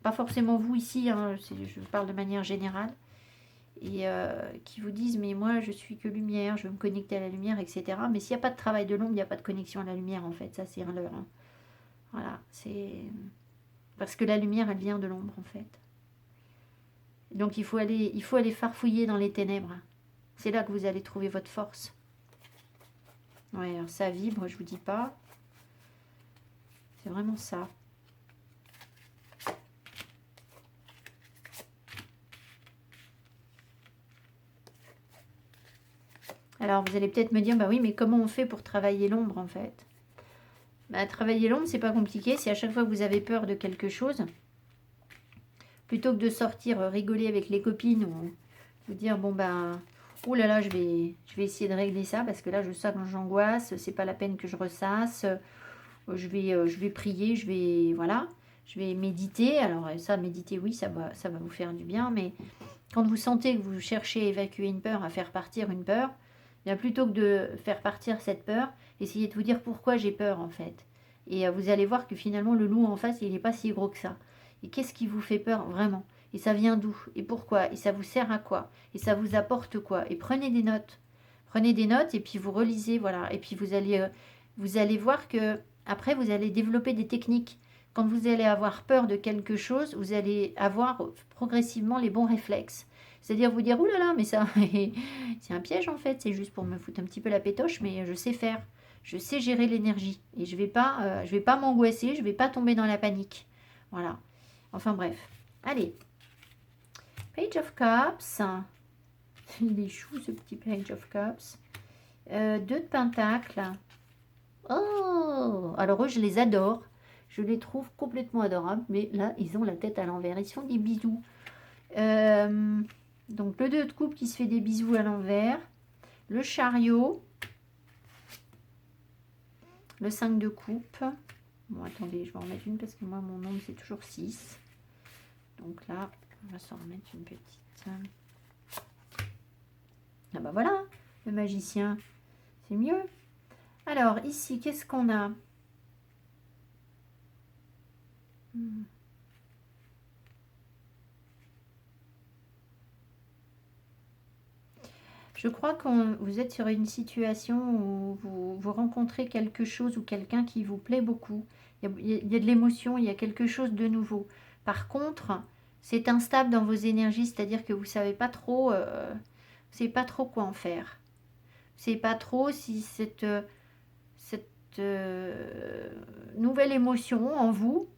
Pas forcément vous ici, hein, je parle de manière générale. Et qui vous disent, mais moi, je suis que lumière, je veux me connecter à la lumière, etc. Mais s'il n'y a pas de travail de l'ombre, il n'y a pas de connexion à la lumière, en fait. Ça, c'est un leurre. Hein. Voilà, c'est... Parce que la lumière, elle vient de l'ombre, en fait. Donc, il faut aller farfouiller dans les ténèbres. C'est là que vous allez trouver votre force. Ouais, alors ça vibre, je vous dis pas. C'est vraiment ça. Alors, vous allez peut-être me dire, bah oui, mais comment on fait pour travailler l'ombre, en fait? Bah, travailler l'ombre, c'est pas compliqué. C'est à chaque fois que vous avez peur de quelque chose, plutôt que de sortir rigoler avec les copines ou vous dire, bon, ben, oh là là, je vais essayer de régler ça, parce que là, je sens que j'angoisse, c'est pas la peine que je ressasse. Je vais prier, voilà, je vais méditer. Alors ça, méditer, oui, ça va vous faire du bien, mais quand vous sentez que vous cherchez à évacuer une peur, à faire partir une peur, bien plutôt que de faire partir cette peur, essayez de vous dire pourquoi j'ai peur en fait. Et vous allez voir que finalement le loup en face, il n'est pas si gros que ça. Et qu'est-ce qui vous fait peur vraiment? Et ça vient d'où? Et pourquoi? Et ça vous sert à quoi? Et ça vous apporte quoi? Et prenez des notes. Prenez des notes et puis vous relisez, voilà. Et puis vous allez voir que après vous allez développer des techniques. Quand vous allez avoir peur de quelque chose, vous allez avoir progressivement les bons réflexes. C'est-à-dire vous dire, ouh là là, mais ça, c'est un piège en fait, c'est juste pour me foutre un petit peu la pétoche, mais je sais faire. Je sais gérer l'énergie. Et je vais pas m'angoisser, je vais pas tomber dans la panique. Voilà. Enfin bref. Allez. Page of Cups. Il est chou ce petit Page of Cups. 2 de Pentacles. Oh! Alors eux, je les adore. Je les trouve complètement adorables. Mais là, ils ont la tête à l'envers. Ils se font des bisous. Donc le 2 de coupe qui se fait des bisous à l'envers. Le chariot. Le 5 de coupe. Bon, attendez, je vais en remettre une parce que moi, mon nombre, c'est toujours 6. Donc là, on va s'en remettre une petite. Ah bah voilà, le magicien, c'est mieux. Alors, ici, qu'est-ce qu'on a? Je crois que vous êtes sur une situation où vous rencontrez quelque chose ou quelqu'un qui vous plaît beaucoup. Il y a de l'émotion, il y a quelque chose de nouveau. Par contre, c'est instable dans vos énergies, c'est-à-dire que vous ne savez pas trop, quoi en faire. Vous ne savez pas trop si cette nouvelle émotion en vous,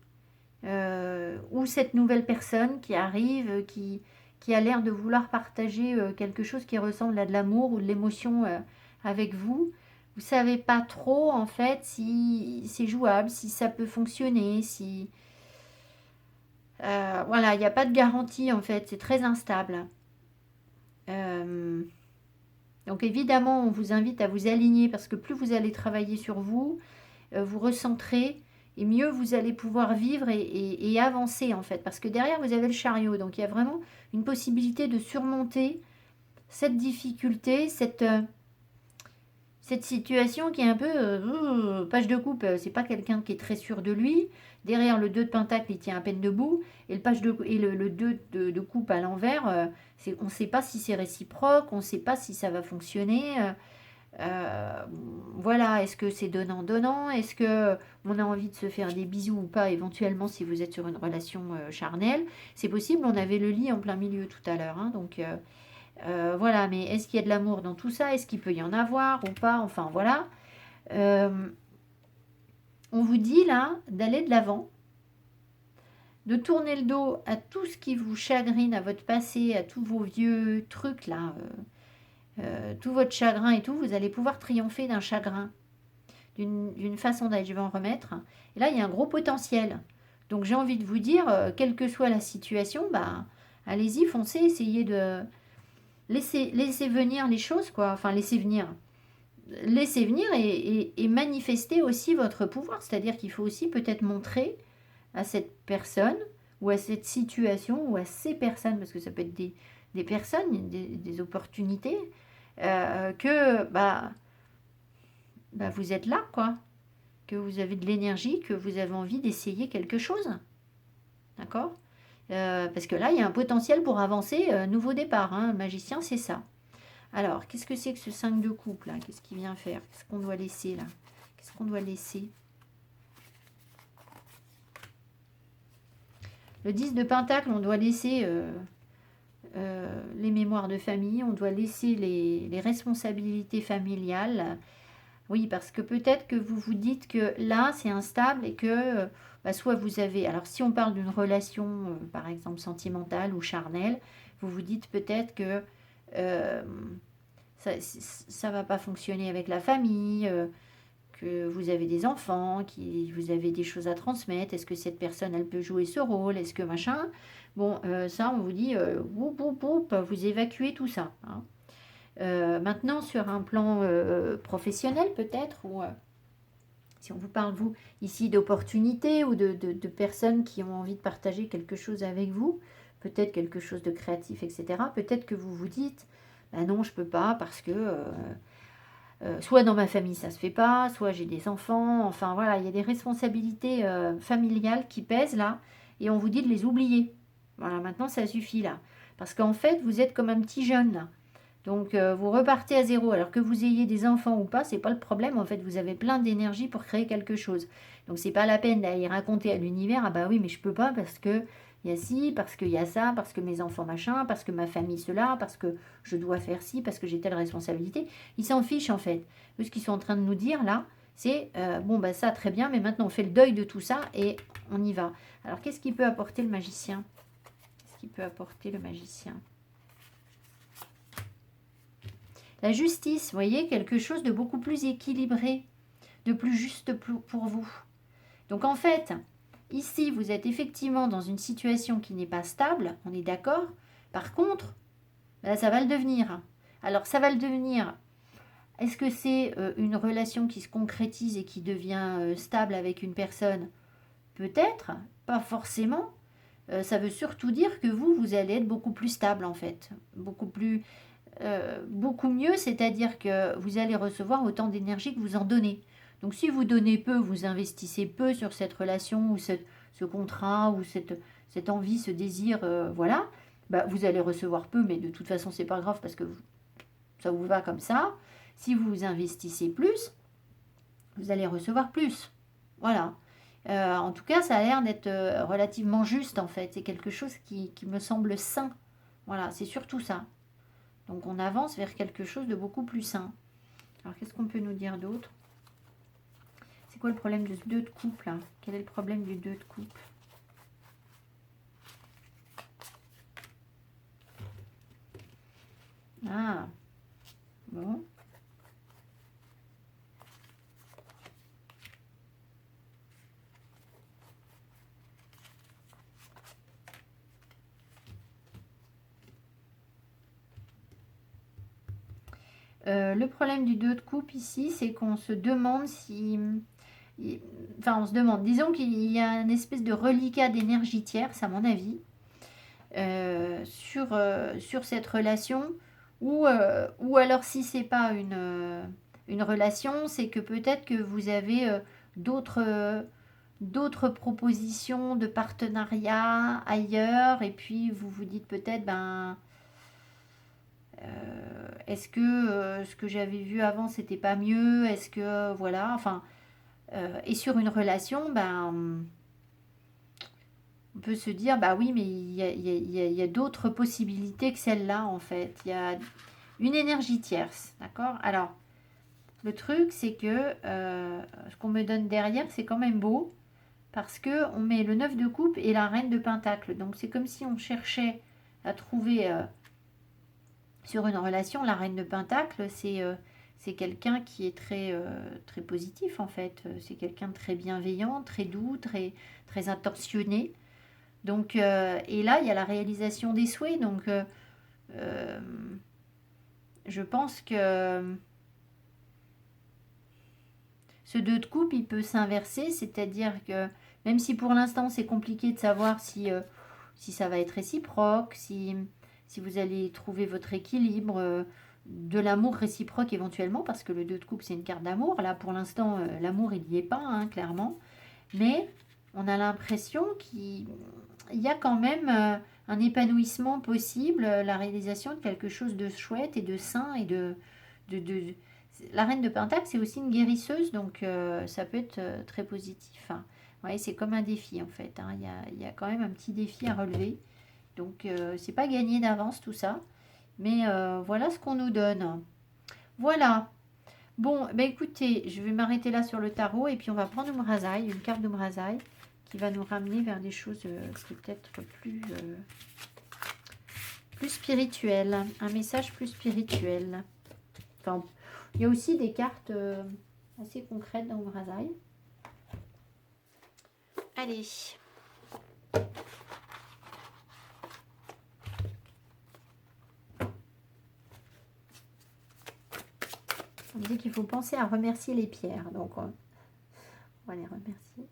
ou cette nouvelle personne qui arrive, qui a l'air de vouloir partager quelque chose qui ressemble à de l'amour ou de l'émotion avec vous. Vous ne savez pas trop en fait si c'est jouable, si ça peut fonctionner, si... voilà, il n'y a pas de garantie en fait, c'est très instable. Donc évidemment, on vous invite à vous aligner parce que plus vous allez travailler sur vous, vous recentrez, et mieux vous allez pouvoir vivre et avancer en fait. Parce que derrière, vous avez le chariot. Donc il y a vraiment une possibilité de surmonter cette difficulté, cette situation qui est un peu page de coupe. C'est pas quelqu'un qui est très sûr de lui. Derrière le 2 de pentacle, il tient à peine debout. Et le 2 de coupe à l'envers, on ne sait pas si c'est réciproque, on ne sait pas si ça va fonctionner. Voilà, est-ce que c'est donnant-donnant? Est-ce que on a envie de se faire des bisous ou pas, éventuellement, si vous êtes sur une relation charnelle? C'est possible, on avait le lit en plein milieu tout à l'heure, hein, donc voilà, mais est-ce qu'il y a de l'amour dans tout ça? Est-ce qu'il peut y en avoir ou pas? Enfin, voilà. On vous dit là d'aller de l'avant, de tourner le dos à tout ce qui vous chagrine, à votre passé, à tous vos vieux trucs là, tout votre chagrin et tout, vous allez pouvoir triompher d'un chagrin. d'une façon d'être. Je vais en remettre. Et là, il y a un gros potentiel. Donc, j'ai envie de vous dire, quelle que soit la situation, bah, allez-y, foncez, essayez de laisser venir les choses, quoi. Enfin, laisser venir. Laissez venir et manifester aussi votre pouvoir. C'est-à-dire qu'il faut aussi peut-être montrer à cette personne ou à cette situation ou à ces personnes, parce que ça peut être des personnes, des opportunités, que vous êtes là, quoi. Que vous avez de l'énergie, que vous avez envie d'essayer quelque chose. D'accord parce que là, il y a un potentiel pour avancer, nouveau départ. Hein. Le magicien, c'est ça. Alors, qu'est-ce que c'est que ce 5 de coupe, là? Qu'est-ce qu'il vient faire? Qu'est-ce qu'on doit laisser, là? Qu'est-ce qu'on doit laisser? Le 10 de pentacle, on doit laisser les mémoires de famille, on doit laisser les responsabilités familiales. Oui, parce que peut-être que vous vous dites que là, c'est instable et que soit vous avez... Alors, si on parle d'une relation, par exemple, sentimentale ou charnelle, vous vous dites peut-être que ça ne va pas fonctionner avec la famille, que vous avez des enfants, que vous avez des choses à transmettre. Est-ce que cette personne, elle peut jouer ce rôle? Est-ce que machin? Bon, ça, on vous dit, vous évacuez tout ça. Hein. Maintenant, sur un plan professionnel peut-être, ou si on vous parle, vous, ici d'opportunités ou de personnes qui ont envie de partager quelque chose avec vous, peut-être quelque chose de créatif, etc., peut-être que vous vous dites, bah non, je peux pas parce que soit dans ma famille ça se fait pas, soit j'ai des enfants, enfin voilà, il y a des responsabilités familiales qui pèsent là, et on vous dit de les oublier. Voilà, maintenant ça suffit là. Parce qu'en fait, vous êtes comme un petit jeune là. Donc vous repartez à zéro, alors que vous ayez des enfants ou pas, c'est pas le problème. En fait, vous avez plein d'énergie pour créer quelque chose. Donc c'est pas la peine d'aller raconter à l'univers, ah bah oui, mais je peux pas parce que il y a ci, parce qu'il y a ça, parce que mes enfants machin, parce que ma famille cela, parce que je dois faire ci, parce que j'ai telle responsabilité. Ils s'en fichent en fait. Eux, ce qu'ils sont en train de nous dire là, c'est bon bah ça très bien, mais maintenant on fait le deuil de tout ça et on y va. Alors qu'est-ce qui peut apporter le magicien? Qu'est-ce qui peut apporter le magicien? La justice, vous voyez, quelque chose de beaucoup plus équilibré, de plus juste pour vous. Donc en fait, ici, vous êtes effectivement dans une situation qui n'est pas stable, on est d'accord. Par contre, là, ça va le devenir. Alors, ça va le devenir. Est-ce que c'est une relation qui se concrétise et qui devient stable avec une personne? Peut-être, pas forcément. Ça veut surtout dire que vous allez être beaucoup plus stable en fait. Beaucoup mieux, c'est-à-dire que vous allez recevoir autant d'énergie que vous en donnez. Donc si vous donnez peu, vous investissez peu sur cette relation ou ce contrat ou cette envie, ce désir, voilà, vous allez recevoir peu, mais de toute façon, c'est pas grave parce que ça vous va comme ça. Si vous investissez plus, vous allez recevoir plus. Voilà. En tout cas, ça a l'air d'être relativement juste en fait. C'est quelque chose qui me semble sain. Voilà, c'est surtout ça. Donc on avance vers quelque chose de beaucoup plus sain. Alors qu'est-ce qu'on peut nous dire d'autre? C'est quoi le problème de ce 2 de coupe là? Quel est le problème du 2 de coupe? Ah, bon. Le problème du 2 de coupe ici, c'est qu'on se demande si... Enfin, on se demande, disons qu'il y a une espèce de reliquat d'énergie tierce, à mon avis, sur cette relation, ou alors si c'est pas une relation, c'est que peut-être que vous avez d'autres propositions de partenariat ailleurs, et puis vous vous dites peut-être, est-ce que ce que j'avais vu avant, c'était pas mieux? Est-ce que, voilà, enfin, et sur une relation, on peut se dire, bah oui, mais il y a d'autres possibilités que celle-là, en fait. Il y a une énergie tierce, d'accord? Alors, le truc, c'est que ce qu'on me donne derrière, c'est quand même beau, parce que on met le 9 de coupe et la reine de pentacle. Donc, c'est comme si on cherchait à trouver... sur une relation, la reine de pentacle, c'est c'est quelqu'un qui est très positif en fait. C'est quelqu'un de très bienveillant, très doux, très attentionné. Donc, et là, il y a la réalisation des souhaits. Donc, euh, je pense que ce 2 de coupe, il peut s'inverser. C'est-à-dire que même si pour l'instant, c'est compliqué de savoir si ça va être réciproque, si vous allez trouver votre équilibre, de l'amour réciproque éventuellement, parce que le 2 de coupe, c'est une carte d'amour. Là, pour l'instant, l'amour, il n'y est pas, hein, clairement. Mais on a l'impression qu'il y a quand même un épanouissement possible, la réalisation de quelque chose de chouette et de sain et de. La reine de Pentacle, c'est aussi une guérisseuse, donc ça peut être très positif. Hein. Ouais, c'est comme un défi en fait. Hein. Il y a quand même un petit défi à relever. Donc c'est pas gagné d'avance tout ça. Mais voilà ce qu'on nous donne. Voilà. Bon, ben écoutez, je vais m'arrêter là sur le tarot et puis on va prendre Umrazaï, une carte d'Umrazaï qui va nous ramener vers des choses peut-être plus spirituelles, un message plus spirituel. Enfin, il y a aussi des cartes assez concrètes dans Umrazaï. Allez. On dit qu'il faut penser à remercier les pierres, donc on va les remercier.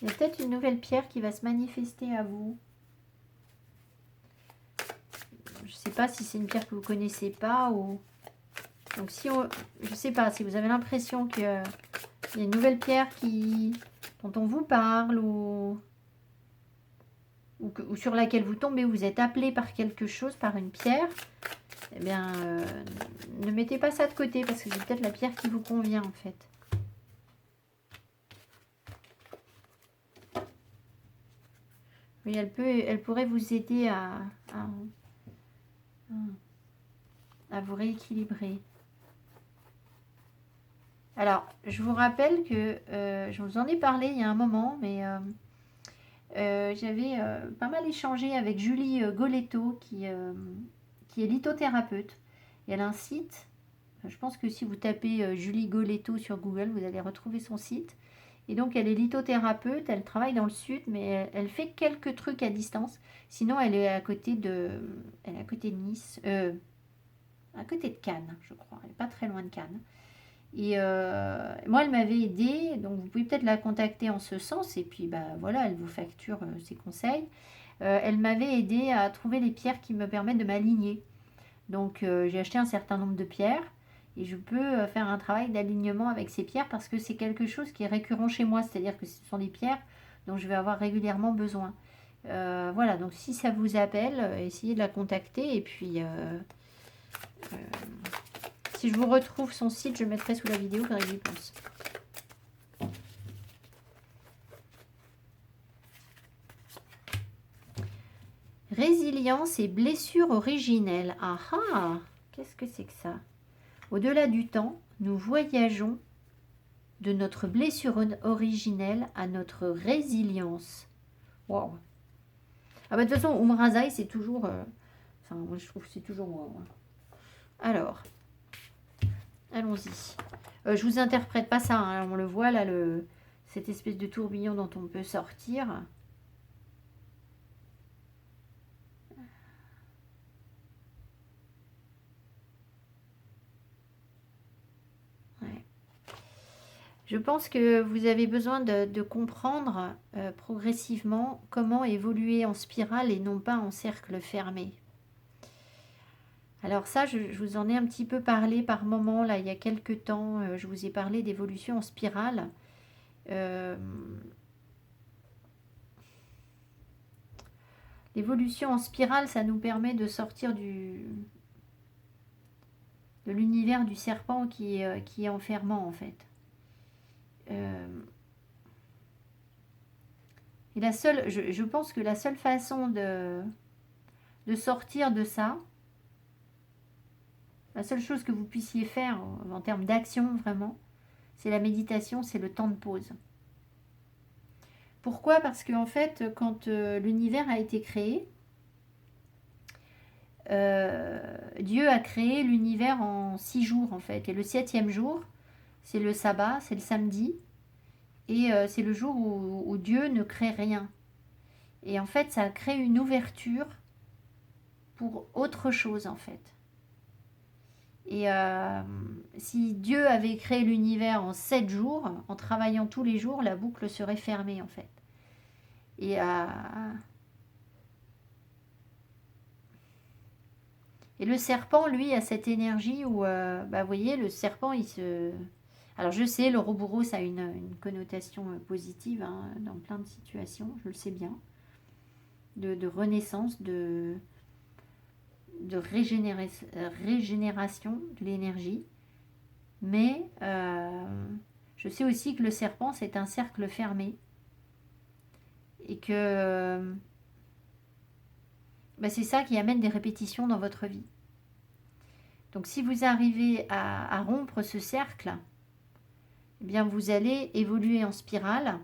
Il y a peut-être une nouvelle pierre qui va se manifester à vous. Je ne sais pas si c'est une pierre que vous ne connaissez pas ou... Donc si on... je ne sais pas, si vous avez l'impression qu'il y a une nouvelle pierre dont on vous parle ou sur laquelle vous tombez, vous êtes appelé par quelque chose, par une pierre, eh bien, ne mettez pas ça de côté parce que c'est peut-être la pierre qui vous convient en fait. Oui, elle pourrait vous aider à vous rééquilibrer. Alors, je vous rappelle que je vous en ai parlé il y a un moment, mais j'avais pas mal échangé avec Julie Goletto, qui est lithothérapeute. Et elle a un site. Je pense que si vous tapez Julie Goletto sur Google, vous allez retrouver son site. Et donc, elle est lithothérapeute, elle travaille dans le sud, mais elle fait quelques trucs à distance. Sinon, elle est à côté de Nice, à côté de Cannes, je crois. Elle n'est pas très loin de Cannes. Et moi, elle m'avait aidée, donc vous pouvez peut-être la contacter en ce sens. Et puis, bah voilà, elle vous facture ses conseils. Elle m'avait aidée à trouver les pierres qui me permettent de m'aligner. Donc, j'ai acheté un certain nombre de pierres. Et je peux faire un travail d'alignement avec ces pierres parce que c'est quelque chose qui est récurrent chez moi. C'est-à-dire que ce sont des pierres dont je vais avoir régulièrement besoin. Voilà, donc si ça vous appelle, essayez de la contacter. Et puis, si je vous retrouve son site, je mettrai sous la vidéo quand j'y pense. Résilience et blessure originelle. Ah ah, qu'est-ce que c'est que ça? Au-delà du temps, nous voyageons de notre blessure originelle à notre résilience. Waouh. Ah bah de toute façon, Umrazaï, c'est toujours... enfin, moi je trouve que c'est toujours waouh. Alors, allons-y. Je vous interprète pas ça, hein. On le voit là, cette espèce de tourbillon dont on peut sortir. Je pense que vous avez besoin de comprendre progressivement comment évoluer en spirale et non pas en cercle fermé. Alors ça, je vous en ai un petit peu parlé par moment, là, il y a quelques temps. Je vous ai parlé d'évolution en spirale. L'évolution en spirale, ça nous permet de sortir de l'univers du serpent qui est enfermant, en fait. Et je pense que la seule façon de sortir de ça, la seule chose que vous puissiez faire en termes d'action vraiment, c'est la méditation, c'est le temps de pause. Pourquoi? Parce qu'en fait, quand l'univers a été créé, Dieu a créé l'univers en 6 jours en fait. Et le 7e jour, c'est le sabbat, c'est le samedi. Et c'est le jour où Dieu ne crée rien. Et en fait, ça a créé une ouverture pour autre chose en fait. Et si Dieu avait créé l'univers en 7 jours, en travaillant tous les jours, la boucle serait fermée en fait. Et, et le serpent, lui, a cette énergie où, vous voyez, le serpent, il se... Alors je sais, le Ouroboros a une connotation positive hein, dans plein de situations, je le sais bien, de renaissance, de régénération de l'énergie. Mais je sais aussi que le serpent, c'est un cercle fermé. Et que c'est ça qui amène des répétitions dans votre vie. Donc si vous arrivez à rompre ce cercle, eh bien vous allez évoluer en spirale.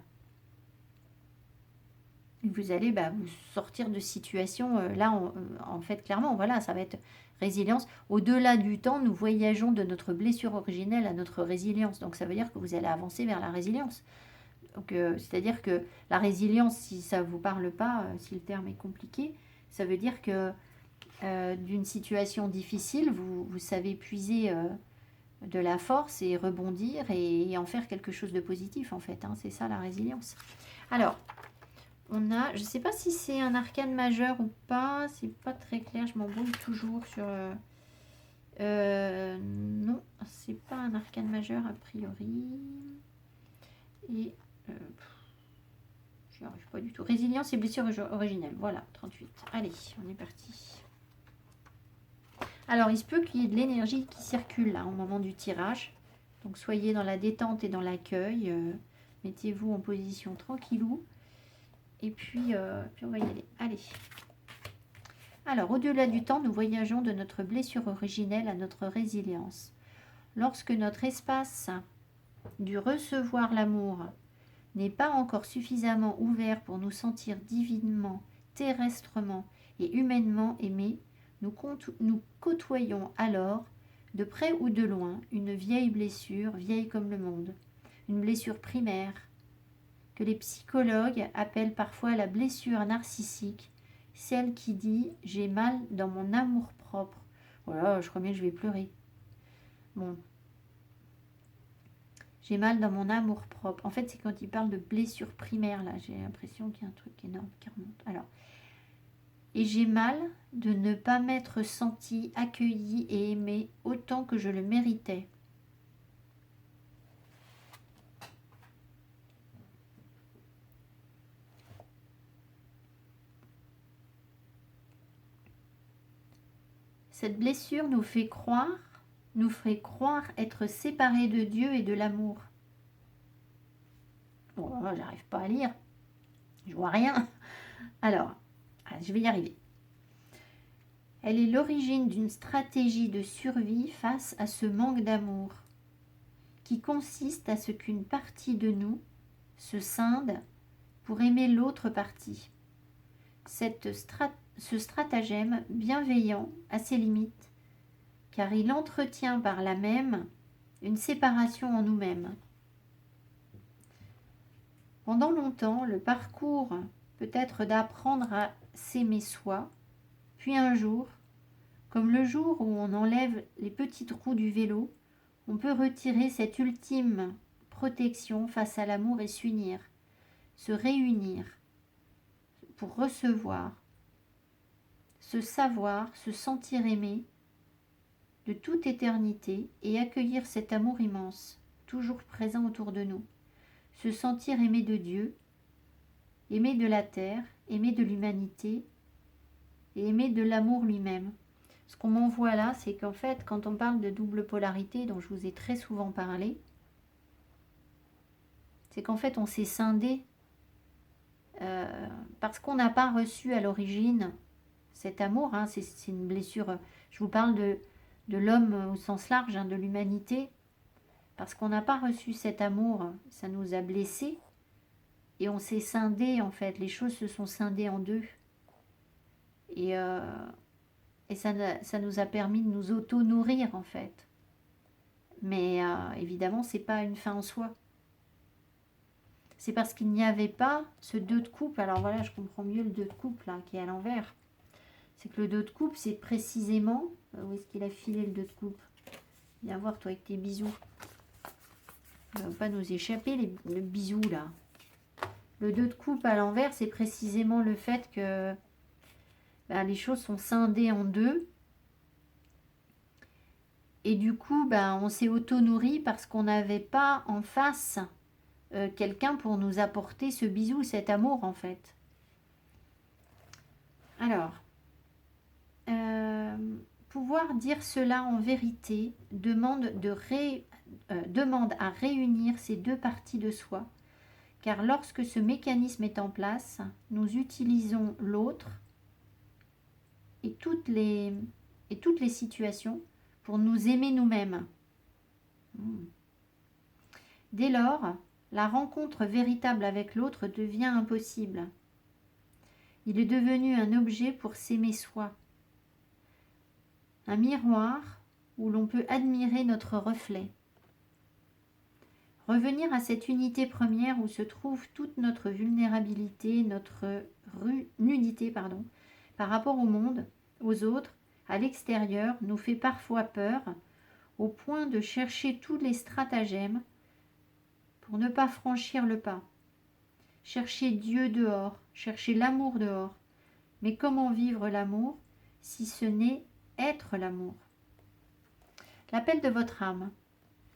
Et vous allez vous sortir de situations, là en fait clairement, voilà, ça va être résilience. Au-delà du temps, nous voyageons de notre blessure originelle à notre résilience. Donc ça veut dire que vous allez avancer vers la résilience. Donc c'est-à-dire que la résilience, si ça ne vous parle pas, si le terme est compliqué, ça veut dire que d'une situation difficile, vous savez puiser de la force et rebondir et en faire quelque chose de positif en fait. Hein, c'est ça la résilience. Alors, on a, je ne sais pas si c'est un arcane majeur ou pas, c'est pas très clair, je m'embrouille toujours sur... non, c'est pas un arcane majeur a priori. Et... je n'y arrive pas du tout. Résilience et blessure originelle. Voilà, 38. Allez, on est parti. Alors, il se peut qu'il y ait de l'énergie qui circule là au moment du tirage. Donc, soyez dans la détente et dans l'accueil. Mettez-vous en position tranquillou. Et puis on va y aller. Allez. Alors, au-delà du temps, nous voyageons de notre blessure originelle à notre résilience. Lorsque notre espace du recevoir l'amour n'est pas encore suffisamment ouvert pour nous sentir divinement, terrestrement et humainement aimés, nous côtoyons alors, de près ou de loin, une vieille blessure, vieille comme le monde, une blessure primaire, que les psychologues appellent parfois la blessure narcissique, celle qui dit « j'ai mal dans mon amour-propre ». Voilà, je crois bien que je vais pleurer. Bon. J'ai mal dans mon amour-propre. En fait, c'est quand il parle de blessure primaire, là. J'ai l'impression qu'il y a un truc énorme qui remonte. Alors, et j'ai mal de ne pas m'être senti accueilli et aimé autant que je le méritais. Cette blessure nous ferait croire être séparés de Dieu et de l'amour. Bon, moi, j'arrive pas à lire. Je vois rien. Alors, je vais y arriver. Elle est l'origine d'une stratégie de survie face à ce manque d'amour, qui consiste à ce qu'une partie de nous se scinde pour aimer l'autre partie. Ce stratagème bienveillant a ses limites, car il entretient par là même une séparation en nous-mêmes. Pendant longtemps, le parcours peut être d'apprendre à s'aimer soi, puis un jour, comme le jour où on enlève les petites roues du vélo, on peut retirer cette ultime protection face à l'amour et s'unir, se réunir pour recevoir, se savoir, se sentir aimé de toute éternité et accueillir cet amour immense, toujours présent autour de nous. Se sentir aimé de Dieu, aimé de la terre, aimé de l'humanité et aimé de l'amour lui-même. Ce qu'on m'envoie là, c'est qu'en fait, quand on parle de double polarité, dont je vous ai très souvent parlé, c'est qu'en fait, on s'est scindé parce qu'on n'a pas reçu à l'origine cet amour, hein, c'est une blessure, je vous parle de l'homme au sens large, hein, de l'humanité, parce qu'on n'a pas reçu cet amour, ça nous a blessés, et on s'est scindé en fait, les choses se sont scindées en deux, et, euh, et ça nous a permis de nous auto-nourrir en fait. Mais évidemment, c'est pas une fin en soi. C'est parce qu'il n'y avait pas ce 2 de coupe. Alors voilà, je comprends mieux le 2 de coupe là, qui est à l'envers. C'est que le 2 de coupe, c'est précisément... Où est-ce qu'il a filé le 2 de coupe? Viens voir toi avec tes bisous. Il ne va pas nous échapper le bisou là. Le 2 de coupe à l'envers, c'est précisément le fait que les choses sont scindées en deux. Et du coup, on s'est auto-nourri parce qu'on n'avait pas en face quelqu'un pour nous apporter ce bisou, cet amour en fait. Alors, pouvoir dire cela en vérité demande à réunir ces deux parties de soi, car lorsque ce mécanisme est en place, nous utilisons l'autre et toutes les situations pour nous aimer nous-mêmes. Dès lors, la rencontre véritable avec l'autre devient impossible. Il est devenu un objet pour s'aimer soi. Un miroir où l'on peut admirer notre reflet. Revenir à cette unité première où se trouve toute notre vulnérabilité, notre nudité, par rapport au monde, aux autres, à l'extérieur, nous fait parfois peur, au point de chercher tous les stratagèmes pour ne pas franchir le pas. Chercher Dieu dehors, chercher l'amour dehors. Mais comment vivre l'amour si ce n'est être l'amour? L'appel de votre âme.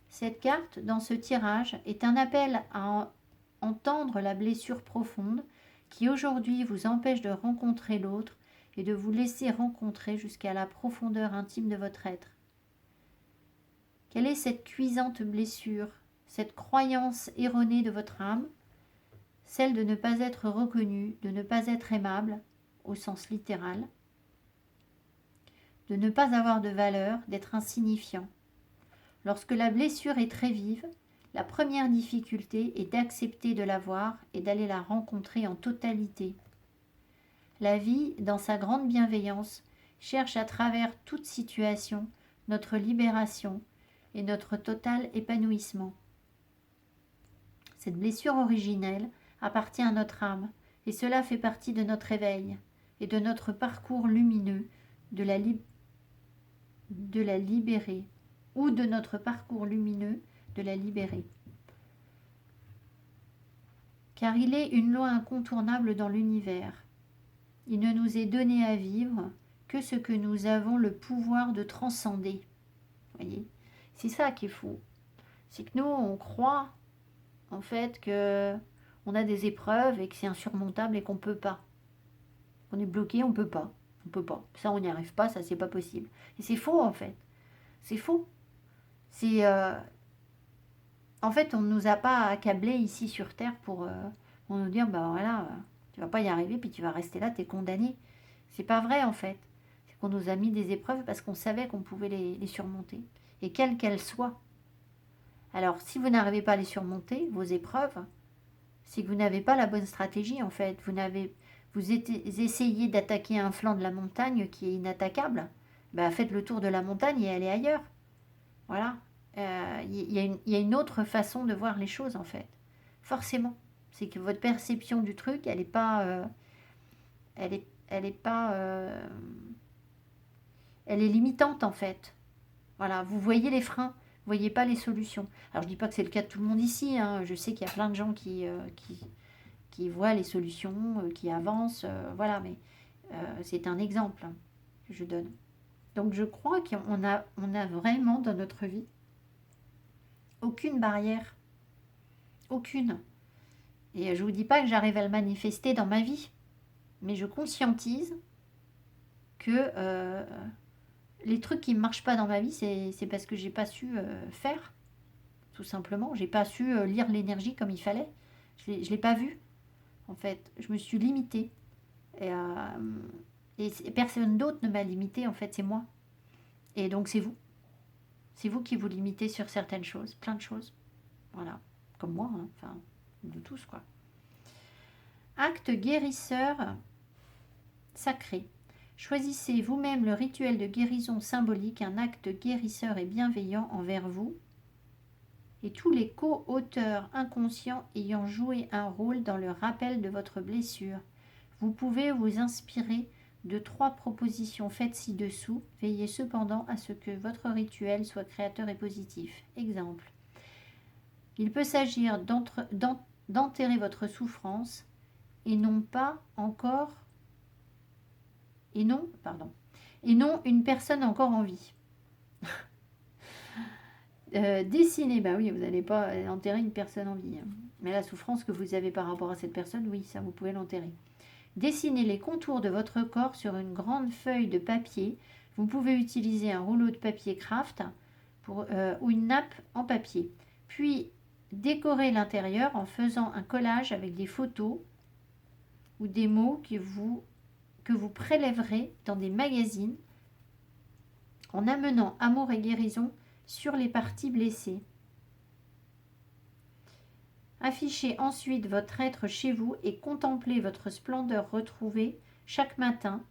Cette carte, dans ce tirage, est un appel à entendre la blessure profonde qui aujourd'hui vous empêche de rencontrer l'autre et de vous laisser rencontrer jusqu'à la profondeur intime de votre être. Quelle est cette cuisante blessure, cette croyance erronée de votre âme, celle de ne pas être reconnu, de ne pas être aimable, au sens littéral, de ne pas avoir de valeur, d'être insignifiant. Lorsque la blessure est très vive, la première difficulté est d'accepter de la voir et d'aller la rencontrer en totalité. La vie, dans sa grande bienveillance, cherche à travers toute situation notre libération et notre total épanouissement. Cette blessure originelle appartient à notre âme et cela fait partie de notre éveil et de notre parcours lumineux de la libérer ou de notre parcours lumineux de la libérer. Car il est une loi incontournable dans l'univers. Il ne nous est donné à vivre que ce que nous avons le pouvoir de transcender. Voyez, c'est ça qui est fou. C'est que nous, on croit en fait que on a des épreuves et que c'est insurmontable et qu'on ne peut pas. On est bloqué, on ne peut pas. On peut pas. Ça, on n'y arrive pas, ça, c'est pas possible. Et c'est faux en fait. C'est faux. C'est en fait, on ne nous a pas accablés ici sur Terre pour nous dire, voilà, tu vas pas y arriver, puis tu vas rester là, tu es condamné. C'est pas vrai en fait. C'est qu'on nous a mis des épreuves parce qu'on savait qu'on pouvait les surmonter. Et quelles qu'elles soient. Alors, si vous n'arrivez pas à les surmonter, vos épreuves, c'est que vous n'avez pas la bonne stratégie en fait. Vous essayez d'attaquer un flanc de la montagne qui est inattaquable. Faites le tour de la montagne et allez ailleurs. Voilà. Il y a une autre façon de voir les choses en fait. Forcément. C'est que votre perception du truc, elle est pas... elle est pas... elle est limitante en fait. Voilà. Vous voyez les freins. Vous voyez pas les solutions. Alors je dis pas que c'est le cas de tout le monde ici. Hein. Je sais qu'il y a plein de gens qui voient les solutions, qui avancent. Voilà. Mais c'est un exemple que je donne. Donc je crois qu'on a vraiment dans notre vie aucune barrière. Aucune. Et je ne vous dis pas que j'arrive à le manifester dans ma vie. Mais je conscientise que les trucs qui ne marchent pas dans ma vie, c'est parce que j'ai pas su faire. Tout simplement. J'ai pas su lire l'énergie comme il fallait. Je l'ai pas vu. En fait, je me suis limitée. Et, personne d'autre ne m'a limitée, en fait, c'est moi. Et donc, c'est vous. C'est vous qui vous limitez sur certaines choses, plein de choses. Voilà, comme moi, hein. Enfin, de tous, quoi. Acte guérisseur sacré. Choisissez vous-même le rituel de guérison symbolique, un acte guérisseur et bienveillant envers vous et tous les co-auteurs inconscients ayant joué un rôle dans le rappel de votre blessure. Vous pouvez vous inspirer de 3 propositions faites ci-dessous. Veillez cependant à ce que votre rituel soit créateur et positif. Exemple. Il peut s'agir d'enterrer votre souffrance et non une personne encore en vie. Dessiner, bah oui, vous n'allez pas enterrer une personne en vie. Hein. Mais la souffrance que vous avez par rapport à cette personne, oui, ça vous pouvez l'enterrer. Dessinez les contours de votre corps sur une grande feuille de papier. Vous pouvez utiliser un rouleau de papier craft ou une nappe en papier. Puis décorez l'intérieur en faisant un collage avec des photos ou des mots que vous prélèverez dans des magazines en amenant amour et guérison sur les parties blessées. Affichez ensuite votre être chez vous et contemplez votre splendeur retrouvée chaque matin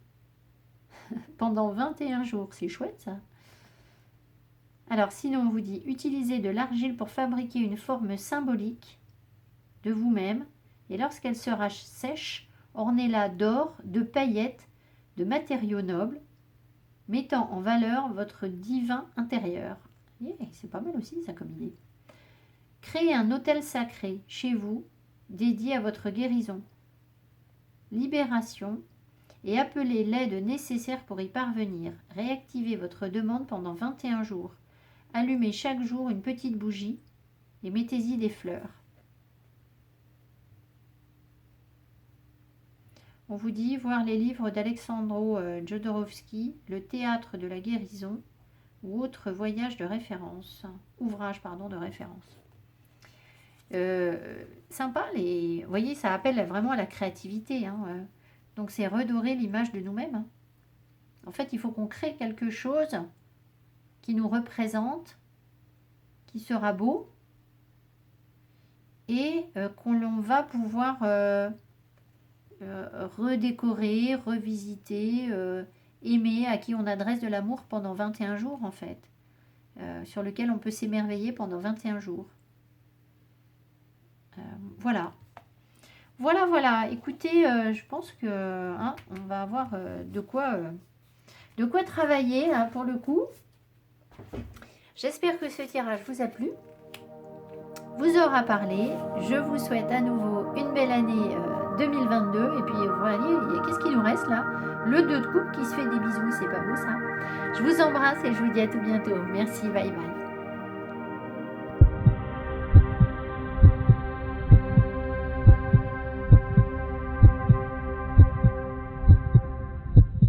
pendant 21 jours. C'est chouette ça. Alors sinon on vous dit utilisez de l'argile pour fabriquer une forme symbolique de vous-même et lorsqu'elle sera sèche, ornez-la d'or, de paillettes, de matériaux nobles, mettant en valeur votre divin intérieur. Yeah, c'est pas mal aussi ça comme idée. Créez un autel sacré chez vous dédié à votre guérison, libération et appelez l'aide nécessaire pour y parvenir. Réactivez votre demande pendant 21 jours. Allumez chaque jour une petite bougie et mettez-y des fleurs. On vous dit voir les livres d'Alexandro Jodorowsky, Le théâtre de la guérison ou autre voyage de référence, ouvrage de référence. Sympa, vous voyez, ça appelle vraiment à la créativité. Hein, donc c'est redorer l'image de nous-mêmes. Hein. En fait, il faut qu'on crée quelque chose qui nous représente, qui sera beau et qu'on va pouvoir redécorer, revisiter, aimer, à qui on adresse de l'amour pendant 21 jours en fait, sur lequel on peut s'émerveiller pendant 21 jours. Voilà. Voilà. Écoutez, je pense que on va avoir de quoi travailler hein, pour le coup. J'espère que ce tirage vous a plu, vous aura parlé. Je vous souhaite à nouveau une belle année 2022. Et puis voilà, qu'est-ce qu'il nous reste là? Le 2 de coupe qui se fait des bisous, c'est pas beau ça? Je vous embrasse et je vous dis à tout bientôt. Merci, bye bye.